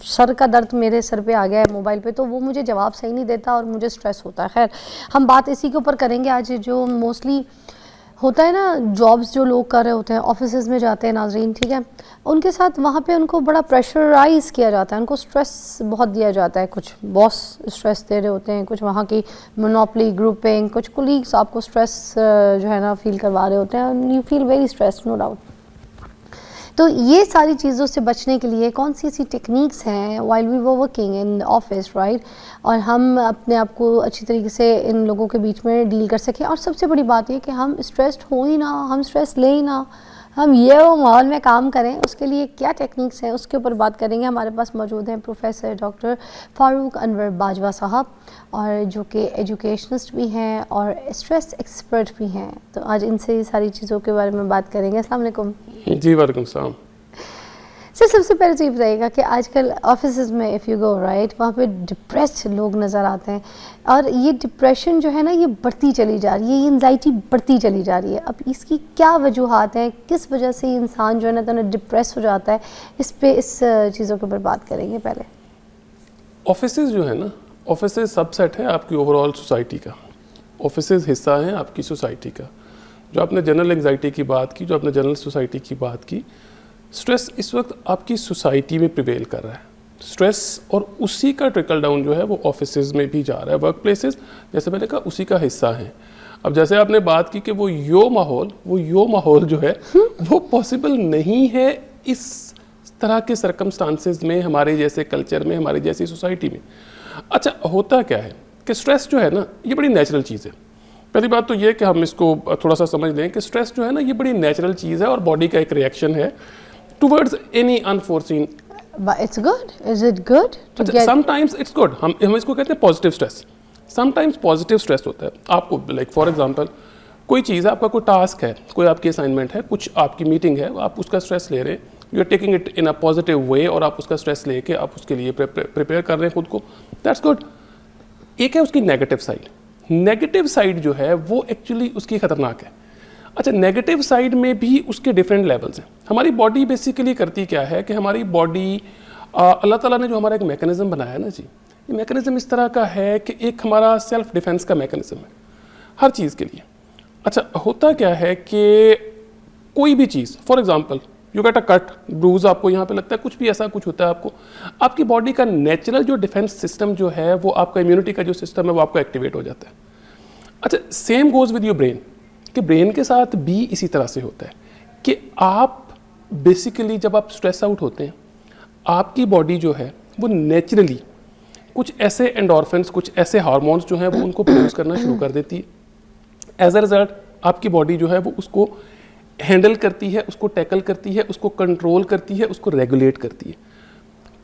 سر کا درد میرے سر پہ آ گیا ہے موبائل پہ تو وہ مجھے جواب صحیح نہیں دیتا اور مجھے سٹریس ہوتا ہے. خیر ہم بات اسی کے اوپر کریں گے آج. جو موسٹلی ہوتا ہے نا جابس جو لوگ کر رہے ہوتے ہیں, آفیسز میں جاتے ہیں ناظرین, ٹھیک ہے, ان کے ساتھ وہاں پہ ان کو بڑا پریشرائز کیا جاتا ہے, ان کو سٹریس بہت دیا جاتا ہے. کچھ باس سٹریس دے رہے ہوتے ہیں, کچھ وہاں کی مونوپلی گروپنگ, کچھ کولیگس آپ کو سٹریس جو ہے نا فیل کروا رہے ہوتے ہیں. You feel very stress, no doubt. تو یہ ساری چیزوں سے بچنے کے لیے کون سی ایسی ٹیکنیکس ہیں while we were working in office, right, اور ہم اپنے آپ کو اچھی طریقے سے ان لوگوں کے بیچ میں ڈیل کر سکیں. اور سب سے بڑی بات یہ کہ ہم اسٹریسڈ ہوں ہی نہ, ہم اسٹریس لیں ہی نہ, ہم یہ وہ ماحول میں کام کریں. اس کے لیے کیا ٹیکنیکس ہیں اس کے اوپر بات کریں گے. ہمارے پاس موجود ہیں پروفیسر ڈاکٹر فاروق انور باجوہ صاحب, اور جو کہ ایجوکیشنسٹ بھی ہیں اور اسٹریس ایکسپرٹ بھی ہیں. تو آج ان سے ساری چیزوں کے بارے میں بات کریں گے. السلام علیکم.
جی وعلیکم السلام.
سر سب سے پہلے تو یہ بتائیے گا کہ آج کل آفیسز میں اف یو گو رائٹ, وہاں پہ ڈپریسڈ لوگ نظر آتے ہیں, اور یہ ڈپریشن جو ہے نا یہ بڑھتی چلی جا رہی ہے, یہ انزائٹی بڑھتی چلی جا رہی ہے. اب اس کی کیا وجوہات ہیں, کس وجہ سے یہ انسان جو ہے نا ڈپریس ہو جاتا ہے, اس پہ اس چیزوں کے اوپر بات کریں گے. پہلے
آفیسز جو ہے نا, آفیسز سب سیٹ ہے آپ کی اوور آل سوسائٹی کا. آفیسز حصہ ہیں آپ کی سوسائٹی کا. جو آپ نے جنرل انگزائٹی کی بات کی, جو آپ نے جنرل سوسائٹی کی بات کی, سٹریس اس وقت آپ کی سوسائٹی میں پریویل کر رہا ہے. سٹریس اور اسی کا ٹرکل ڈاؤن جو ہے وہ آفیسز میں بھی جا رہا ہے. ورک پلیسز جیسے میں نے کہا اسی کا حصہ ہیں. اب جیسے آپ نے بات کی کہ وہ ماحول جو ہے وہ پاسبل نہیں ہے اس طرح کے سرکمسٹانسز میں, ہمارے جیسے کلچر میں, ہماری جیسی سوسائٹی میں. اچھا ہوتا کیا ہے کہ سٹریس جو ہے نا یہ بڑی نیچرل چیز ہے. پہلی بات تو یہ کہ ہم اس کو تھوڑا سا سمجھ لیں کہ سٹریس جو ہے نا یہ بڑی نیچرل چیز ہے اور باڈی کا ایک ریئیکشن ہے towards any انفورسین.
It's good. Is it good to get?
Sometimes it's good. ہم اس کو کہتے ہیں positive stress. Sometimes positive stress ہوتا ہے. آپ کو لائک فار ایگزامپل کوئی چیز ہے, آپ کا کوئی ٹاسک ہے, کوئی آپ کی اسائنمنٹ ہے, کچھ آپ کی میٹنگ ہے, آپ اس کا اسٹریس لے رہے ہیں, you are taking it in a positive way, اور آپ اس کا اسٹریس لے کے آپ اس کے لیے پریپیئر کر رہے ہیں خود کو. That's good. ایک ہے اس کی نیگیٹو سائڈ. نیگیٹو سائڈ جو ہے وہ ایکچولی اس کی خطرناک ہے. اچھا نیگیٹو سائڈ میں بھی اس کے ڈفرینٹ لیولز ہیں. ہماری باڈی بیسیکلی کرتی کیا ہے کہ ہماری باڈی, اللہ تعالیٰ نے جو ہمارا ایک میکانزم بنایا ہے نا جی, یہ میکانزم اس طرح کا ہے کہ ایک ہمارا سیلف ڈیفینس کا میکانزم ہے ہر چیز کے لیے. اچھا ہوتا کیا ہے کہ کوئی بھی چیز, for example you get a cut, bruise, آپ کو یہاں پہ لگتا ہے کچھ بھی ایسا کچھ ہوتا ہے آپ کو, آپ کی باڈی کا نیچرل جو ڈیفینس سسٹم جو ہے وہ آپ کا امیونٹی کا جو سسٹم ہے وہ آپ کو ایکٹیویٹ ہو جاتا ہے. اچھا same goes with your brain, کہ برین کے ساتھ بھی اسی طرح سے ہوتا ہے کہ آپ بیسیکلی جب آپ اسٹریس آؤٹ ہوتے ہیں آپ کی باڈی جو ہے وہ نیچرلی کچھ ایسے انڈورفنس, کچھ ایسے ہارمونس جو ہیں وہ ان کو پروڈیوس کرنا شروع کر دیتی ہے. ایز اے رزلٹ آپ کی باڈی جو ہے وہ اس کو ہینڈل کرتی ہے, اس کو ٹیکل کرتی ہے, اس کو کنٹرول کرتی ہے, اس کو ریگولیٹ کرتی ہے.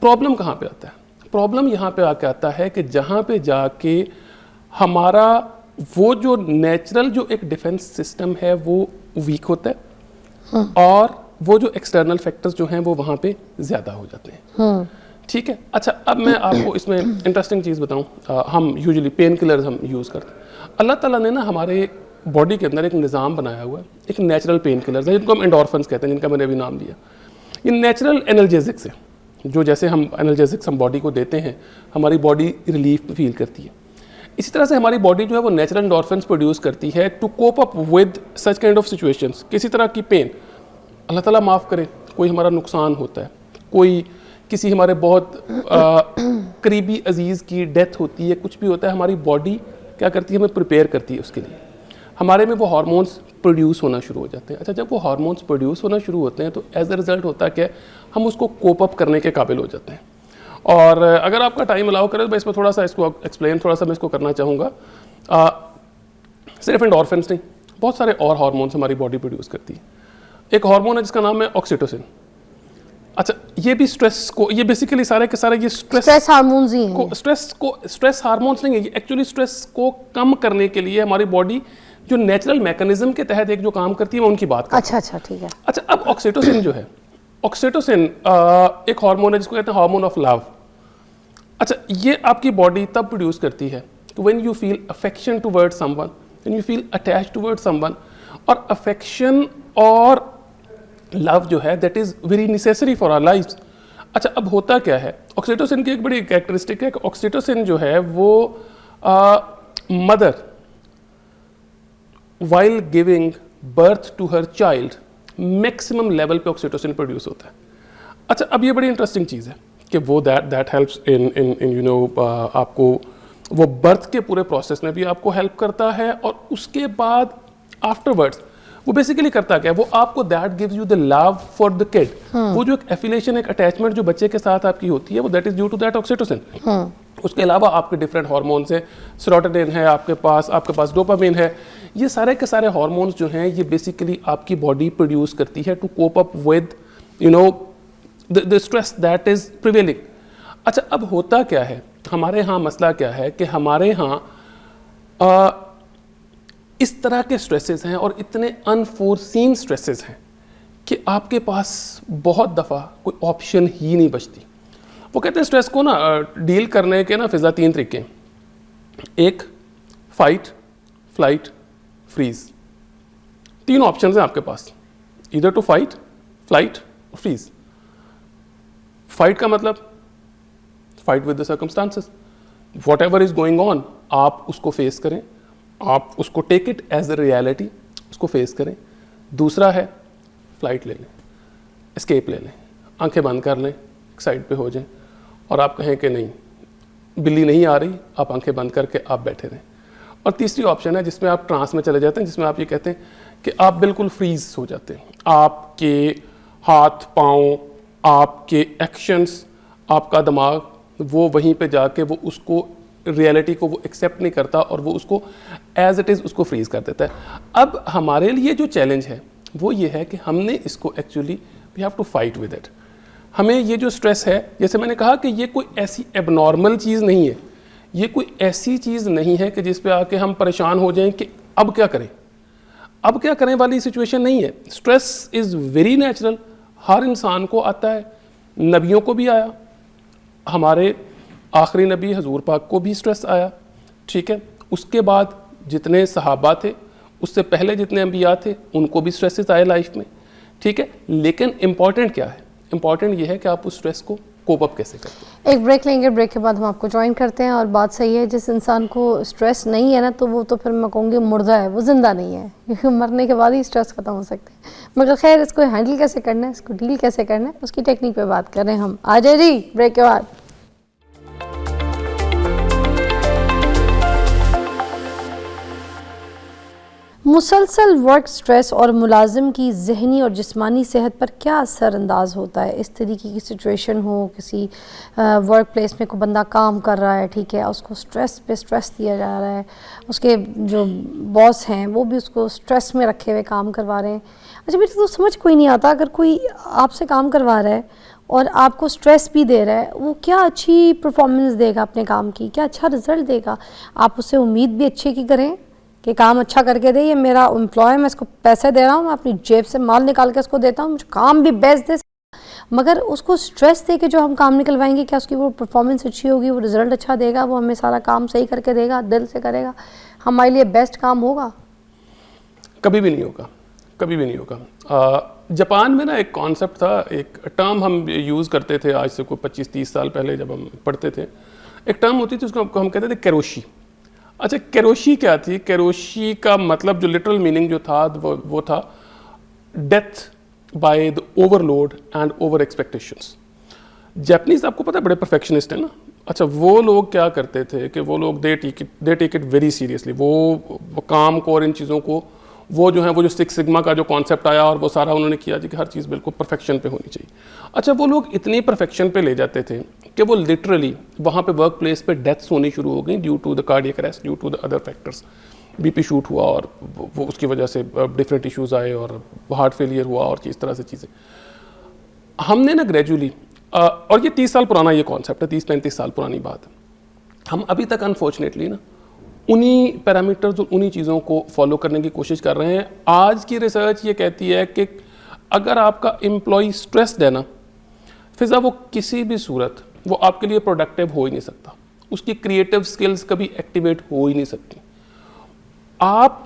پرابلم کہاں پہ آتا ہے؟ پرابلم یہاں پہ آ کے آتا ہے کہ جہاں پہ جا کے ہمارا وہ جو نیچرل جو ایک ڈیفینس سسٹم ہے وہ ویک ہوتا ہے, اور وہ جو ایکسٹرنل فیکٹرز جو ہیں وہ وہاں پہ زیادہ ہو جاتے ہیں. ٹھیک ہے. اچھا اب میں آپ کو اس میں انٹرسٹنگ چیز بتاؤں. ہم یوزلی پین کلرز ہم یوز کرتے ہیں. اللہ تعالیٰ نے نا ہمارے باڈی کے اندر ایک نظام بنایا ہوا ہے, ایک نیچرل پین کلرز ہیں جن کو ہم انڈورفنس کہتے ہیں, جن کا میں نے ابھی نام لیا. یہ نیچرل انرجیزکس ہیں, جو جیسے ہم انرجیزکس ہم باڈی کو دیتے ہیں ہماری باڈی ریلیف فیل کرتی ہے. اسی طرح سے ہماری باڈی جو ہے وہ نیچرل انڈورفنس پروڈیوس کرتی ہے to cope up with such kind of situations. کسی طرح کی پین, اللہ تعالیٰ معاف کرے, کوئی ہمارا نقصان ہوتا ہے, کوئی کسی ہمارے بہت قریبی عزیز کی ڈیتھ ہوتی ہے, کچھ بھی ہوتا ہے, ہماری باڈی کیا کرتی ہے, ہمیں پریپیئر کرتی ہے اس کے لیے. ہمارے میں وہ ہارمونس پروڈیوس ہونا شروع ہو جاتے ہیں. اچھا جب وہ ہارمونس پروڈیوس ہونا شروع ہوتے ہیں تو ایز اے رزلٹ ہوتا ہے کہ ہم اس کو کوپ اپ کرنے کے قابل ہو جاتے ہیں. اور اگر آپ کا ٹائم الاؤ کرے تو میں اس میں تھوڑا سا اس کو ایکسپلین تھوڑا سا میں اس کو کرنا چاہوں گا. صرف انڈورفنس نہیں, بہت سارے اور ہارمونس ہماری باڈی پروڈیوس کرتی ہے. ایک ہارمون ہے جس کا نام ہے آکسیٹوسن. اچھا یہ بھی اسٹریس کو, یہ بیسیکلی سارے کے سارے یہ
اسٹریس ہارمونز ہی ہیں.
اسٹریس ہارمونس نہیں ہے, یہ ایکچولی اسٹریس کو کم کرنے کے لیے ہماری باڈی جو نیچرل میکانزم کے تحت ایک جو کام کرتی ہے میں ان کی بات کرتا ہوں.
اچھا ٹھیک ہے.
اچھا اب آکسیٹوسن جو ہے, آکسیٹوسن ایک ہارمون ہے جس کو کہتے ہیں ہارمون آف لو. اچھا یہ آپ کی باڈی تب پروڈیوس کرتی ہے کہ when you feel affection toward someone, when you feel attach toward someone, اور افیکشن اور لو جو ہے that is very necessary for our lives. اچھا اب ہوتا کیا ہے, آکسیٹوسن کی ایک بڑی کریکٹرسٹک ہے کہ آکسیٹوسن جو ہے وہ mother while giving birth to her child maximum level پہ آکسیٹوسن پروڈیوس ہوتا ہے. اچھا اب یہ بڑی انٹرسٹنگ چیز ہے کہ وہ دیٹ ہیلپس آپ کو وہ برتھ کے پورے پروسیس میں بھی آپ کو ہیلپ کرتا ہے, اور اس کے بعد آفٹر ورڈس وہ بیسیکلی کرتا کیا ہے, وہ آپ کو that gives you the love for the kid. وہ جو ایک ایفیلیشن, ایک اٹیچمنٹ جو بچے کے ساتھ آپ کی ہوتی ہے, وہ that is due to that oxytocin. اس کے علاوہ آپ کے ڈفرینٹ ہارمونس ہیں, سیروٹونن ہے آپ کے پاس ڈوپامین ہے. یہ سارے کے سارے ہارمونس جو ہیں یہ بیسیکلی آپ کی باڈی پروڈیوس کرتی ہے to cope up with the stress that is prevailing. اچھا اب ہوتا کیا ہے, ہمارے ہاں مسئلہ کیا ہے کہ ہمارے ہاں اس طرح کے سٹریسز ہیں اور اتنے انفورسین سٹریسز ہیں کہ آپ کے پاس بہت دفعہ کوئی آپشن ہی نہیں بچتی. وہ کہتے ہیں سٹریس کو نا ڈیل کرنے کے نا فضا 3 طریقے ہیں. ایک فائٹ, فلائٹ, فریز. 3 آپشنز ہیں آپ کے پاس, either to fight, flight, freeze. Fight کا مطلب fight with the circumstances, whatever is going on آپ اس کو فیس کریں, آپ اس کو take it as a reality, اس کو فیس کریں. دوسرا ہے فلائٹ لے لیں, اسکیپ لے لیں, آنکھیں بند کر لیں, ایک سائڈ پہ ہو جائیں اور آپ کہیں کہ نہیں بلی نہیں آ رہی, آپ آنکھیں بند کر کے آپ بیٹھے رہیں. اور تیسری آپشن ہے جس میں آپ ٹرانس میں چلے جاتے ہیں, جس میں آپ یہ کہتے ہیں کہ آپ بالکل فریز ہو جاتے ہیں. آپ کے ہاتھ پاؤں, آپ کے ایکشنز, آپ کا دماغ وہ وہیں پہ جا کے وہ اس کو ریئلٹی کو وہ ایکسیپٹ نہیں کرتا اور وہ اس کو ایز اٹ از اس کو فریز کر دیتا ہے. اب ہمارے لیے جو چیلنج ہے وہ یہ ہے کہ ہم نے اس کو actually we have to fight with it. ہمیں یہ جو سٹریس ہے, جیسے میں نے کہا کہ یہ کوئی ایسی ایب نارمل چیز نہیں ہے, یہ کوئی ایسی چیز نہیں ہے کہ جس پہ آ کے ہم پریشان ہو جائیں کہ اب کیا کریں, اب کیا کریں والی سچویشن نہیں ہے. سٹریس از ویری نیچرل, ہر انسان کو آتا ہے, نبیوں کو بھی آیا, ہمارے آخری نبی حضور پاک کو بھی سٹریس آیا, ٹھیک ہے. اس کے بعد جتنے صحابہ تھے, اس سے پہلے جتنے انبیاء تھے, ان کو بھی سٹریسز آئے لائف میں, ٹھیک ہے. لیکن امپورٹنٹ کیا ہے, امپورٹنٹ یہ ہے کہ آپ اس سٹریس کو کوپ اپ کیسے کرتے ہیں.
ایک بریک لیں گے, بریک کے بعد ہم آپ کو جوائن کرتے ہیں. اور بات صحیح ہے, جس انسان کو سٹریس نہیں ہے نا تو وہ تو پھر میں کہوں گی مردہ ہے, وہ زندہ نہیں ہے, کیونکہ مرنے کے بعد ہی سٹریس ختم ہو سکتے ہیں. مگر خیر اس کو ہینڈل کیسے کرنا ہے, اس کو ڈیل کیسے کرنا ہے, اس کی ٹیکنیک پہ بات کر رہے ہیں ہم. آ جائے جی بریک کے بعد. مسلسل ورک سٹریس اور ملازم کی ذہنی اور جسمانی صحت پر کیا اثر انداز ہوتا ہے؟ اس طریقے کی سچویشن ہو, کسی ورک پلیس میں کوئی بندہ کام کر رہا ہے, ٹھیک ہے, اس کو سٹریس پہ سٹریس دیا جا رہا ہے, اس کے جو باس ہیں وہ بھی اس کو سٹریس میں رکھے ہوئے کام کروا رہے ہیں. اچھا میرے تو سمجھ کوئی نہیں آتا, اگر کوئی آپ سے کام کروا رہا ہے اور آپ کو سٹریس بھی دے رہا ہے, وہ کیا اچھی پرفارمنس دے گا اپنے کام کی, کیا اچھا رزلٹ دے گا؟ آپ اس سے امید بھی اچھے کی کریں کہ کام اچھا کر کے دے, یہ میرا امپلائی, میں اس کو پیسے دے رہا ہوں, میں اپنی جیب سے مال نکال کے اس کو دیتا ہوں, مجھے کام بھی بیسٹ دے. مگر اس کو سٹریس دے کے جو ہم کام نکلوائیں گے, کیا اس کی وہ پرفارمنس اچھی ہوگی, وہ رزلٹ اچھا دے گا, وہ ہمیں سارا کام صحیح کر کے دے گا, دل سے کرے گا, ہمارے لیے بیسٹ کام ہوگا؟
کبھی بھی نہیں ہوگا, کبھی بھی نہیں ہوگا. جاپان میں نا ایک کانسیپٹ تھا, ایک ٹرم ہم یوز کرتے تھے آج سے کوئی 25-30 سال پہلے جب ہم پڑھتے تھے. ایک ٹرم ہوتی تھی, اس کو ہم کہتے تھے کیروشی. اچھا کیروشی کیا تھی؟ کیروشی کا مطلب جو لٹرل میننگ جو تھا وہ تھا death by the overload and over expectations. Japanese آپ کو پتہ ہے بڑے پرفیکشنسٹ ہیں نا. اچھا وہ لوگ کیا کرتے تھے کہ وہ لوگ دے ٹیک اٹ ویری سیریسلی. وہ کام کو اور ان چیزوں کو وہ جو ہیں وہ جو 6 سگما کا جو کانسیپٹ آیا اور وہ سارا انہوں نے کیا جی کہ ہر چیز بالکل پرفیکشن پہ ہونی چاہیے. اچھا وہ لوگ اتنی پرفیکشن پہ لے جاتے تھے کہ وہ لٹرلی وہاں پہ ورک پلیس پہ ڈیتھس ہونی شروع ہو گئیں due to the cardiac arrest, due to the other factors. B P shoot ہوا اور وہ اس کی وجہ سے ڈفرینٹ ایشوز آئے اور ہارٹ فیلئر ہوا اور اس طرح سے چیزیں. ہم نے نا گریجولی, اور یہ 30 سال پرانا یہ کانسیپٹ ہے, 30-35 سال پرانی بات, ہم ابھی تک انفارچونیٹلی نا انہی پیرامیٹرز اور انہی چیزوں کو فالو کرنے کی کوشش کر رہے ہیں. آج کی ریسرچ یہ کہتی ہے کہ اگر آپ کا امپلائی اسٹریسڈ ہے نا فضا, وہ کسی بھی صورت وہ آپ کے لیے پروڈکٹیو ہو ہی نہیں سکتا, اس کی کریٹیو سکلز کبھی ایکٹیویٹ ہو ہی نہیں سکتی. آپ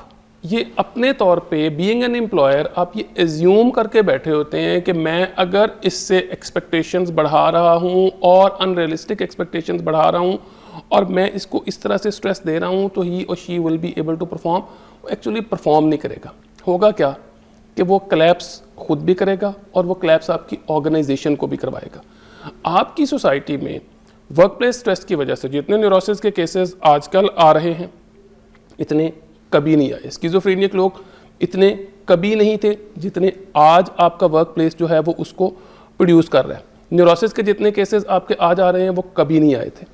یہ اپنے طور پہ بینگ این امپلائر آپ یہ ایزیوم کر کے بیٹھے ہوتے ہیں کہ میں اگر اس سے ایکسپیکٹیشنز بڑھا رہا ہوں اور ان ریئلسٹک ایکسپیکٹیشنز بڑھا رہا ہوں اور میں اس کو اس طرح سے اسٹریس دے رہا ہوں تو ہی اور she will be able to perform. Actually perform نہیں کرے گا. ہوگا کیا کہ وہ کلیپس خود بھی کرے گا اور وہ کلیپس آپ کی آرگنائزیشن کو بھی کروائے گا. آپ کی سوسائٹی میں ورک پلیس اسٹریس کی وجہ سے جتنے نیوروسس کے کیسز آج کل آ رہے ہیں اتنے کبھی نہیں آئے. اسکیزوفرینک لوگ اتنے کبھی نہیں تھے جتنے آج آپ کا ورک پلیس جو ہے وہ اس کو پروڈیوس کر رہا ہے. نیوروسس کے جتنے کیسز آپ کے آج آ رہے ہیں وہ کبھی نہیں آئے تھے.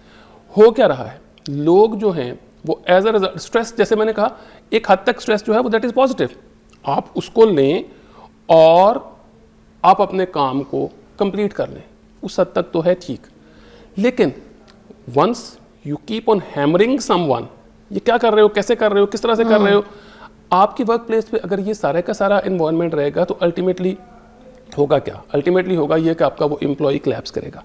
ہو کیا رہا ہے, لوگ جو ہیں وہ ایز اے ریزلٹ اسٹریس, جیسے میں نے کہا ایک حد تک اسٹریس جو ہے وہ دیٹ از پازیٹیو, آپ اس کو لیں اور آپ اپنے کام کو کمپلیٹ کر لیں, اس حد تک تو ہے ٹھیک. لیکن once you keep on hammering someone, یہ کیا کر رہے ہو, کیسے کر رہے ہو, کس طرح سے کر رہے ہو, آپ کی ورک پلیس پہ اگر یہ سارا کا سارا انوائرمنٹ رہے گا تو الٹیمیٹلی ہوگا کیا, الٹیمیٹلی ہوگا یہ کہ آپ کا وہ امپلائی کلیپس کرے گا,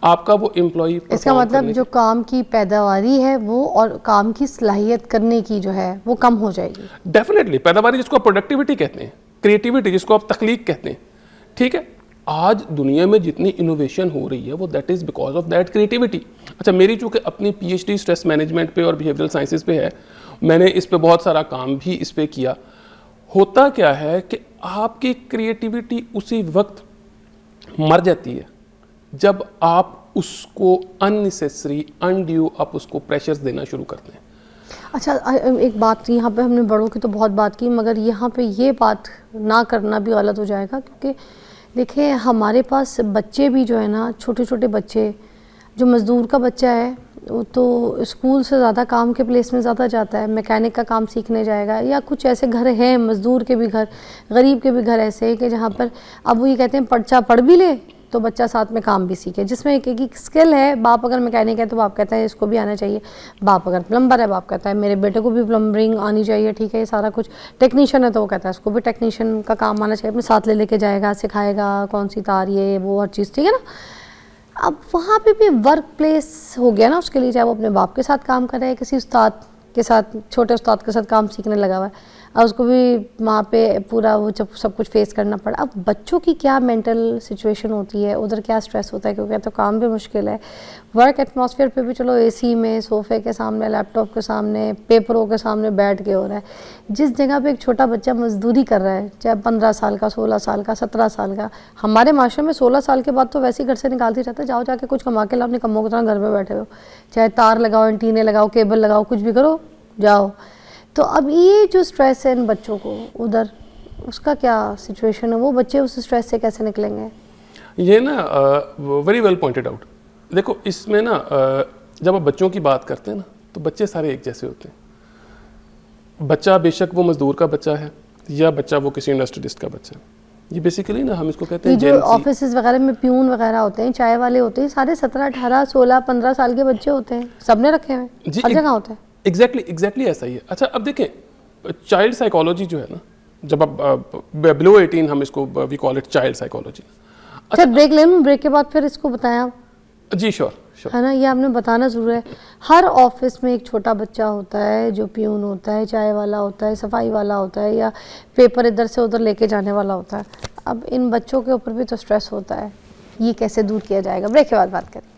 آپ کا وہ امپلائی.
اس کا مطلب جو کام کی پیداواری ہے وہ اور کام کی صلاحیت کرنے کی جو ہے وہ کم ہو جائے گی.
ڈیفینیٹلی پیداواری جس کو آپ پروڈکٹیوٹی کہتے ہیں, کریٹیوٹی جس کو آپ تخلیق کہتے ہیں, ٹھیک ہے. آج دنیا میں جتنی انوویشن ہو رہی ہے وہ that is because of that creativity. اچھا میری چونکہ اپنی P H D stress management پہ اور بیہیویئرل سائنسز پہ ہے, میں نے اس پہ بہت سارا کام بھی اس پہ کیا. ہوتا کیا ہے کہ آپ کی کریٹیوٹی اسی وقت مر جاتی ہے جب آپ اس کو اننیسیسری انڈیو آپ اس کو پریشرز دینا شروع کرتے ہیں.
اچھا ایک بات, یہاں پہ ہم نے بڑوں کی تو بہت بات کی, مگر یہاں پہ یہ بات نہ کرنا بھی غلط ہو جائے گا, کیونکہ دیکھیں ہمارے پاس بچے بھی جو ہے نا, چھوٹے چھوٹے بچے, جو مزدور کا بچہ ہے وہ تو اسکول سے زیادہ کام کے پلیس میں زیادہ جاتا ہے, میکینک کا کام سیکھنے جائے گا, یا کچھ ایسے گھر ہیں مزدور کے بھی گھر, غریب کے بھی گھر ایسے ہیں کہ جہاں پر اب وہ یہ کہتے ہیں پڑھا پڑھ بھی لے تو بچہ ساتھ میں کام بھی سیکھے, جس میں ایک اسکل ہے. باپ اگر میکینک ہے تو باپ کہتا ہے اس کو بھی آنا چاہیے, باپ اگر پلمبر ہے باپ کہتا ہے میرے بیٹے کو بھی پلمبرنگ آنی چاہیے, ٹھیک ہے, یہ سارا کچھ. ٹیکنیشین ہے تو وہ کہتا ہے اس کو بھی ٹیکنیشین کا کام آنا چاہیے, اپنے ساتھ لے کے جائے گا, سکھائے گا کون سی تار یہ وہ ہر چیز, ٹھیک ہے نا. اب وہاں پہ بھی ورک پلیس ہو گیا نا اس کے لیے, چاہے وہ اپنے باپ کے ساتھ کام کرے, کسی استاد کے ساتھ, چھوٹے استاد کے ساتھ کام سیکھنے لگا ہوا ہے, اور اس کو بھی وہاں پہ پورا وہ سب کچھ فیس کرنا پڑا. اب بچوں کی کیا مینٹل سچویشن ہوتی ہے, ادھر کیا سٹریس ہوتا ہے, کیونکہ تو کام بھی مشکل ہے, ورک ایٹماسفیئر پہ بھی چلو اے سی میں, صوفے کے سامنے, لیپ ٹاپ کے سامنے, پیپروں کے سامنے بیٹھ کے ہو رہا ہے. جس جگہ پہ ایک چھوٹا بچہ مزدوری کر رہا ہے, چاہے 15 سال کا, 16 سال کا, 17 سال کا, ہمارے معاشرے میں 16 سال کے بعد تو ویسے ہی گھر سے نکالتے رہتا ہے, جاؤ جا کے کچھ کما کے لاؤ, اپنے کموں کی طرح گھر میں بیٹھے ہو, چاہے تار لگاؤ, اینٹینے لگاؤ, کیبل لگاؤ, کچھ بھی کرو, جاؤ. تو اب یہ جو سٹریس ہے ان بچوں کو ادھر, اس کا کیا سچویشن ہے, وہ بچے اس سٹریس سے کیسے نکلیں گے؟
یہ نا ویری ویل پوائنٹڈ آؤٹ. دیکھو اس میں نا جب آپ بچوں کی بات کرتے ہیں نا تو بچے سارے ایک جیسے ہوتے ہیں. بچہ بے شک وہ مزدور کا بچہ ہے یا بچہ وہ کسی انڈسٹریلسٹ کا بچہ ہے, یہ بیسیکلی نا ہم اس کو کہتے ہیں
جو آفیسز وغیرہ میں پیون وغیرہ ہوتے ہیں, چائے والے ہوتے ہیں, سارے 17, 18, 16, 15 سال کے بچے ہوتے ہیں, سب نے رکھے ہوئے, ہر جگہ ہوتا ہے.
ایگزیکٹلی ایسا ہی ہے. اچھا اب دیکھیں چائلڈ سائیکالوجی جو ہے نا, جب آپ بلو 18 ہم اس کو وی کال اٹ چائلڈ سائیکالوجی.
اچھا بریک لے لوں, بریک کے بعد پھر اس کو بتائیں آپ.
جی شور
ہے نا, یہ آپ نے بتانا ضرور ہے. ہر آفس میں ایک چھوٹا بچہ ہوتا ہے جو پیون ہوتا ہے, چائے والا ہوتا ہے, صفائی والا ہوتا ہے, یا پیپر ادھر سے ادھر لے کے جانے والا ہوتا ہے. اب ان بچوں کے اوپر بھی تو سٹریس ہوتا ہے, یہ کیسے دور کیا جائے گا؟ بریک کے بعد بات کریں.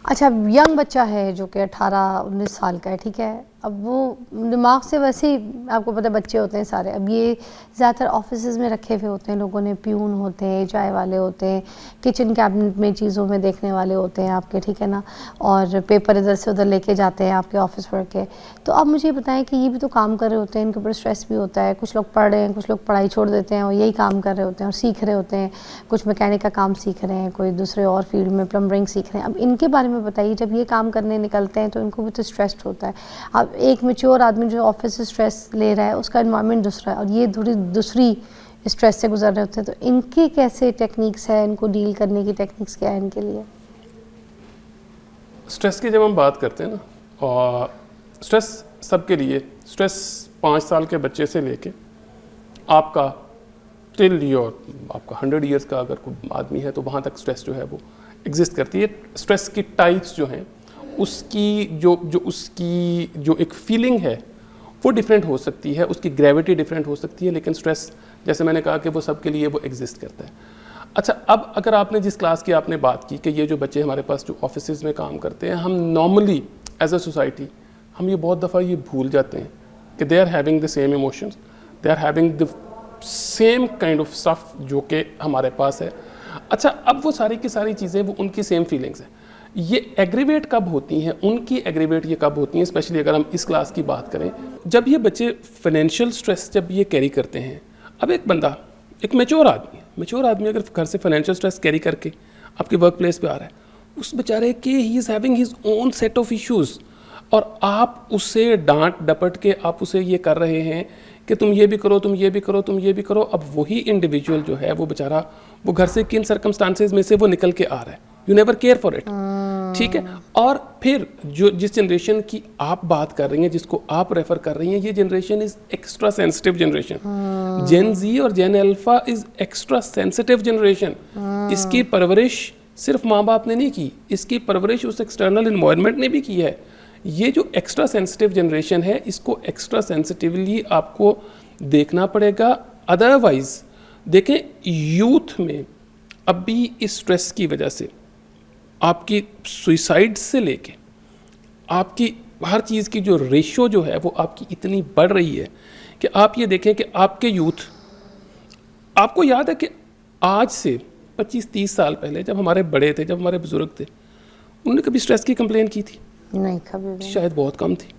اچھا ینگ بچہ ہے جو کہ 18-19 سال کا ہے, ٹھیک ہے, اب وہ دماغ سے ویسے ہی آپ کو پتہ بچے ہوتے ہیں سارے, اب یہ زیادہ تر آفیسز میں رکھے ہوئے ہوتے ہیں لوگوں نے, پیون ہوتے ہیں, چائے والے ہوتے ہیں, کچن کیبنٹ میں چیزوں میں دیکھنے والے ہوتے ہیں آپ کے, ٹھیک ہے نا, اور پیپر ادھر سے ادھر لے کے جاتے ہیں آپ کے آفس ورک کے. تو آپ مجھے بتائیں کہ یہ بھی تو کام کر رہے ہوتے ہیں, ان کے اوپر اسٹریس بھی ہوتا ہے, کچھ لوگ پڑھ رہے ہیں, کچھ لوگ پڑھائی چھوڑ دیتے ہیں اور یہی کام کر رہے ہوتے ہیں اور سیکھ رہے ہوتے ہیں, کچھ میکینک کا کام سیکھ رہے ہیں, کوئی دوسرے اور فیلڈ میں پلمبرنگ سیکھ رہے ہیں. اب ان کے بارے میں بتائیے, جب یہ کام کرنے نکلتے ہیں تو ان کو بھی تو اسٹریسڈ ہوتا ہے. اب ایک میچور آدمی جو آفس سے اسٹریس لے رہا ہے اس کا انوائرمنٹ دوسرا ہے, اور یہ تھوڑی دوسری اسٹریس سے گزر رہے ہوتے ہیں, تو ان کی کیسے ٹیکنیکس ہے, ان کو ڈیل کرنے کی ٹیکنیکس کیا ہے ان کے لیے؟
اسٹریس کی جب ہم بات کرتے ہیں نا, اور اسٹریس سب کے لیے, اسٹریس 5 سال کے بچے سے لے کے آپ کا ٹل یور آپ کا 100 ایئرس کا اگر کوئی آدمی ہے تو وہاں تک اسٹریس جو ہے وہ ایگزسٹ کرتی ہے. اسٹریس کی ٹائپس جو ہیں اس کی جو ایک فیلنگ ہے وہ ڈفرینٹ ہو سکتی ہے, اس کی گریوٹی ڈفرینٹ ہو سکتی ہے, لیکن اسٹریس جیسے میں نے کہا کہ وہ سب کے لیے وہ ایگزسٹ کرتا ہے. اچھا, اب اگر آپ نے جس کلاس کی آپ نے بات کی کہ یہ جو بچے ہمارے پاس جو آفیسز میں کام کرتے ہیں, ہم نارملی ایز اے سوسائٹی ہم یہ بہت دفعہ یہ بھول جاتے ہیں کہ they are having the same emotions, they are having the same kind of stuff جو کہ ہمارے پاس ہے. اچھا, اب وہ ساری کی ساری چیزیں وہ ان کی سیم فیلنگس ہیں. یہ ایگریویٹ کب ہوتی ہیں, ان کی ایگریویٹ یہ کب ہوتی ہیں, اسپیشلی اگر ہم اس کلاس کی بات کریں, جب یہ بچے فائنینشیل اسٹریس جب یہ کیری کرتے ہیں. اب ایک بندہ, ایک میچور آدمی اگر گھر سے فائنینشیل اسٹریس کیری کر کے آپ کے ورک پلیس پہ آ رہا ہے, اس بیچارے کے he is having his own set of issues, اور آپ اسے ڈانٹ ڈپٹ کے آپ اسے یہ کر رہے ہیں کہ تم یہ بھی کرو, تم یہ بھی کرو, تم یہ بھی کرو. اب وہی انڈیویجول جو ہے وہ بیچارہ وہ گھر سے کن سرکمسٹانسز میں سے وہ نکل کے آ رہا ہے, you never care for it. ٹھیک ہے, اور پھر جو جس جنریشن کی آپ بات کر رہی ہیں, جس کو آپ ریفر کر رہی ہیں, یہ generation is extra sensitive generation. Gen Z اور Gen Alpha is extra sensitive generation. اس کی پرورش صرف ماں باپ نے نہیں کی, اس کی پرورش اس ایکسٹرنل انوائرمنٹ نے بھی کی ہے. یہ جو ایکسٹرا سینسٹیو جنریشن ہے, اس کو ایکسٹرا سینسٹیولی آپ کو دیکھنا پڑے گا. ادروائز دیکھیں, یوتھ میں اب بھی اس اسٹریس کی وجہ سے آپ کی سوئسائڈ سے لے کے آپ کی ہر چیز کی جو ریشو جو ہے وہ آپ کی اتنی بڑھ رہی ہے کہ آپ یہ دیکھیں کہ آپ کے یوتھ, آپ کو یاد ہے کہ آج سے 25-30 سال پہلے جب ہمارے بڑے تھے, جب ہمارے بزرگ تھے, انہوں نے کبھی اسٹریس کی کمپلین کی تھی؟
نہیں, کبھی بھی
شاید بہت کم تھی.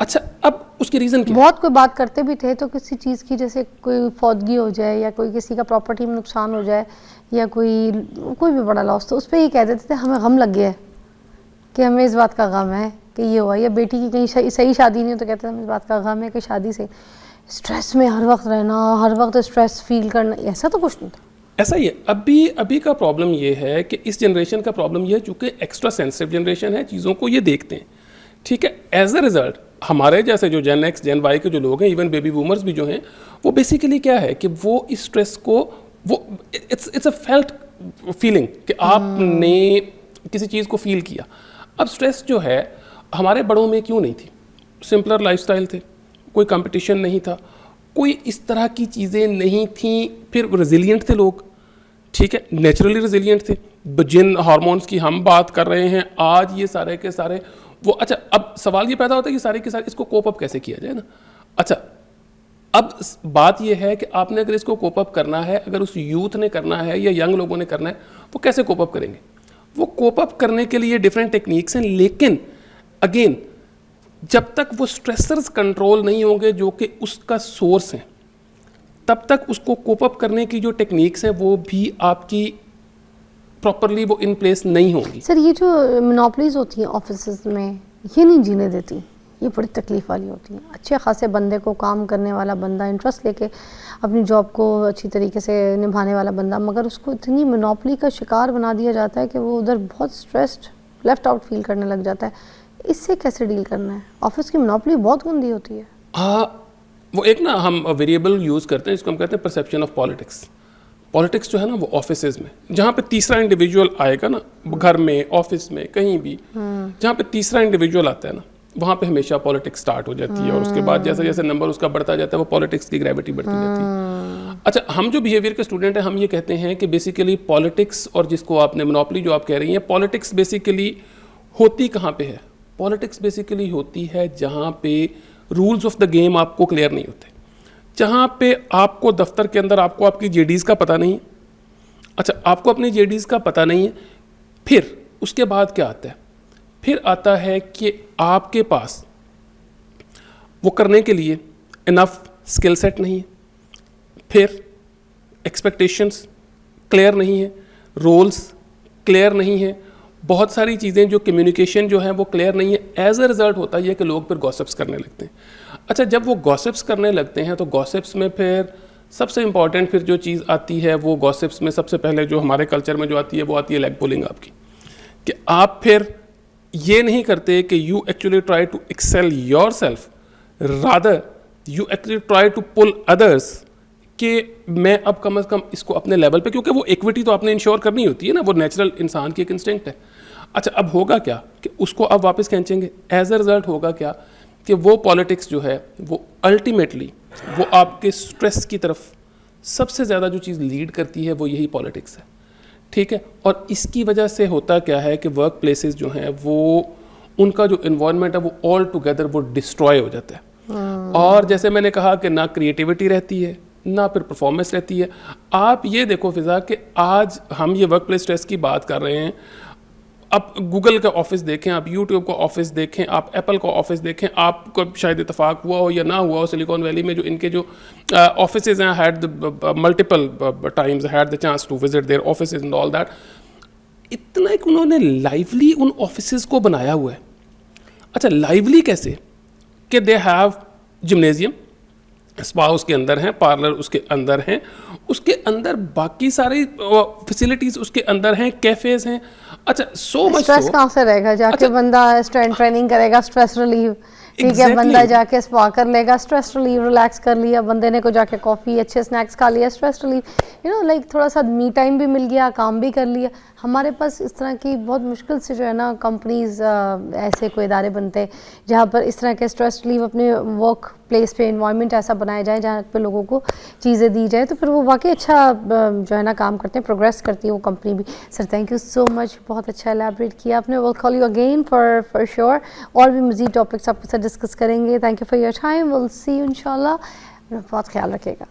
اچھا, اب اس کے ریزن کیا؟
بہت کوئی بات کرتے بھی تھے تو کسی چیز کی, جیسے کوئی فوتگی ہو جائے یا کوئی کسی کا پراپرٹی میں نقصان ہو جائے یا کوئی بھی بڑا لاس, تو اس پہ یہ کہہ دیتے تھے ہمیں غم لگ گیا ہے, کہ ہمیں اس بات کا غم ہے کہ یہ ہوا, یا بیٹی کی کہیں صحیح شادی نہیں ہو تو کہتے ہیں ہمیں اس بات کا غم ہے کہ شادی سے. اسٹریس میں ہر وقت رہنا, ہر وقت اسٹریس فیل کرنا, ایسا تو کچھ نہیں تھا.
ایسا ہی ہے. ابھی کا پرابلم یہ ہے کہ اس جنریشن کا پرابلم یہ ہے, چونکہ ایکسٹرا سینسٹیو جنریشن ہے, چیزوں کو یہ دیکھتے ہیں. ٹھیک ہے, ایز اے ریزلٹ ہمارے جیسے جو جین ایکس جین وائی کے جو لوگ ہیں, ایون بیبی بومرز بھی جو ہیں, وہ بیسیکلی کیا ہے کہ وہ اس اسٹریس کو وہ اٹس اے فیلٹ فیلنگ کہ آپ نے کسی چیز کو فیل کیا. اب اسٹریس جو ہے ہمارے بڑوں میں کیوں نہیں تھی؟ سمپلر لائف اسٹائل تھے, کوئی کمپٹیشن نہیں تھا, کوئی اس طرح کی چیزیں نہیں تھیں. پھر ریزیلینٹ تھے لوگ, ٹھیک ہے, نیچرلی ریزیلینٹ تھے. جن ہارمونس کی ہم بات کر رہے ہیں آج, یہ سارے کے سارے وہ. اچھا, اب سوال یہ پیدا ہوتا ہے کہ سارے کے سارے اس کو کوپ اپ کیسے کیا جائے نا. اچھا, اب بات یہ ہے کہ آپ نے اگر اس کو کوپ اپ کرنا ہے, اگر اس یوتھ نے کرنا ہے یا ینگ لوگوں نے کرنا ہے, وہ کیسے کوپ اپ کریں گے؟ وہ کوپ اپ کرنے کے لیے ڈفرینٹ ٹیکنیکس ہیں, لیکن اگین جب تک وہ اسٹریسرز کنٹرول نہیں ہوں گے جو کہ اس کا سورس ہیں, تب تک اس کو کوپ اپ کرنے کی جو ٹیکنیکس ہیں وہ بھی آپ کی پراپرلی وہ ان پلیس نہیں ہوں گی.
سر, یہ جو مونوپلیز ہوتی ہیں آفیسز میں, یہ نہیں جینے دیتی, یہ بڑی تکلیف والی ہوتی ہیں. اچھے خاصے بندے کو, کام کرنے والا بندہ, انٹرسٹ لے کے اپنی جاب کو اچھی طریقے سے نبھانے والا بندہ, مگر اس کو اتنی مونوپلی کا شکار بنا دیا جاتا ہے کہ وہ ادھر بہت اسٹریسڈ, لیفٹ آؤٹ فیل کرنے لگ جاتا ہے. اس سے کیسے ڈیل کرنا ہے؟ آفس کی مونوپلی بہت گندی ہوتی ہے.
ہاں, وہ ایک نا ہم ویریبل یوز کرتے ہیں, اس کو ہم کہتے ہیں پرسیپشن آف پالیٹکس. پالیٹکس جو ہے نا وہ آفیسز میں, جہاں پہ تیسرا انڈیویجول آئے گا نا, گھر میں, آفس میں, کہیں بھی جہاں پہ تیسرا انڈیویجول آتا ہے نا, وہاں پہ ہمیشہ پالیٹکس سٹارٹ ہو جاتی ہے. اور اس کے بعد جیسے جیسے نمبر اس کا بڑھتا جاتا ہے, وہ پالیٹکس کی گریوٹی بڑھتی جاتی ہے. اچھا, ہم جو بیہیویئر کے اسٹوڈنٹ ہیں, ہم یہ کہتے ہیں کہ بیسیکلی پالیٹکس, اور جس کو آپ نے مونوپلی جو آپ کہہ رہی ہیں, پالیٹکس بیسیکلی ہوتی کہاں پہ ہے؟ پالیٹکس بیسیکلی ہوتی ہے جہاں پہ رولز آف دا گیم آپ کو کلیئر نہیں ہوتے, جہاں پہ آپ کو دفتر کے اندر آپ کو آپ کی جے ڈیز کا پتہ نہیں. اچھا, آپ کو اپنی جے ڈیز کا پتہ نہیں ہے. پھر اس کے بعد کیا آتا ہے؟ پھر آتا ہے کہ آپ کے پاس وہ کرنے کے لیے انف اسکل سیٹ نہیں ہے, پھر ایکسپیکٹیشنس کلیئر نہیں ہے, رولز کلیئر نہیں ہے, بہت ساری چیزیں جو کمیونیکیشن جو ہے وہ کلیئر نہیں ہے. ایز اے ریزلٹ ہوتا ہے یہ کہ لوگ پھر گوسپس کرنے لگتے ہیں. اچھا, جب وہ گوسپس کرنے لگتے ہیں تو گوسپس میں پھر سب سے امپورٹنٹ پھر جو چیز آتی ہے, وہ گوسپس میں سب سے پہلے جو ہمارے کلچر میں جو آتی ہے وہ آتی ہے لیگ پولنگ آپ کی, کہ آپ پھر یہ نہیں کرتے کہ you actually try to excel yourself, rather you actually try to pull others کہ میں اب کم از کم اس کو اپنے لیول پہ, کیونکہ وہ ایکوٹی تو آپ نے انشور کرنی ہوتی ہے نا, وہ نیچرل انسان کی ایک انسٹنکٹ ہے. اچھا اب ہوگا کیا کہ اس کو اب واپس کھینچیں گے, ایز اے رزلٹ ہوگا کیا کہ وہ پالیٹکس جو ہے وہ الٹیمیٹلی وہ آپ کے اسٹریس کی طرف سب سے زیادہ جو چیز لیڈ کرتی ہے وہ یہی پالیٹکس ہے, ٹھیک ہے. اور اس کی وجہ سے ہوتا کیا ہے کہ ورک پلیسز جو ہیں وہ ان کا جو انوائرمنٹ ہے وہ آل ٹوگیدر وہ ڈسٹروائے ہو جاتا ہے. اور جیسے میں نے کہا کہ نہ کریٹیوٹی رہتی ہے نہ پھر پرفارمنس رہتی ہے. آپ یہ دیکھو فضا کہ آج ہم یہ ورک پلیس اسٹریس کی بات کر رہے ہیں, آپ گوگل کا آفس دیکھیں, آپ یوٹیوب کا آفس دیکھیں, آپ ایپل کا آفس دیکھیں, آپ کو شاید اتفاق ہوا ہو یا نہ ہوا ہو, سلیکون ویلی میں جو ان کے جو آفسز ہیں had multiple times had the chance to visit their offices and all that. اتنا کہ انہوں نے لائیولی ان آفسز کو بنایا ہوا ہے. اچھا لائیولی کیسے کہ دے ہیو جمنیزیم, اسپا اس کے اندر ہیں, پارلر اس کے اندر ہیں, اس کے اندر باقی ساری فیسلٹیز اس کے اندر ہیں, کیفیز ہیں. اچھا سو مچ
اسٹریس کہاں سے رہے گا, جا کے بندہ ٹریننگ کرے گا اسٹریس ریلیو, ٹھیک ہے, بندہ جا کے اسپا کر لے گا, اسٹریس ریلیو, ریلیکس کر لیا بندے نے, کو جا کے کافی اچھے اسنیکس کھا لیا, stress relieve, you know like تھوڑا سا می ٹائم بھی مل گیا, کام بھی کر لیا. ہمارے پاس اس طرح کی بہت مشکل سے جو ہے نا کمپنیز ایسے کوئی ادارے بنتے ہیں جہاں پر اس طرح کے اسٹریس ریلیو اپنے ورک پلیس پہ انوائرمنٹ ایسا بنایا جائے جہاں پہ لوگوں کو چیزیں دی جائے, تو پھر وہ واقعی اچھا جو ہے نا کام کرتے ہیں, پروگریس کرتی ہے وہ کمپنی بھی. سر تھینک یو سو مچ, بہت اچھا الیبریٹ کیا آپ نے. Will call you again for sure, اور بھی مزید ٹاپکس آپ کے ساتھ ڈسکس کریں گے. Thank you for your time, will see you ان شاء اللہ. بہت خیال رکھیے گا.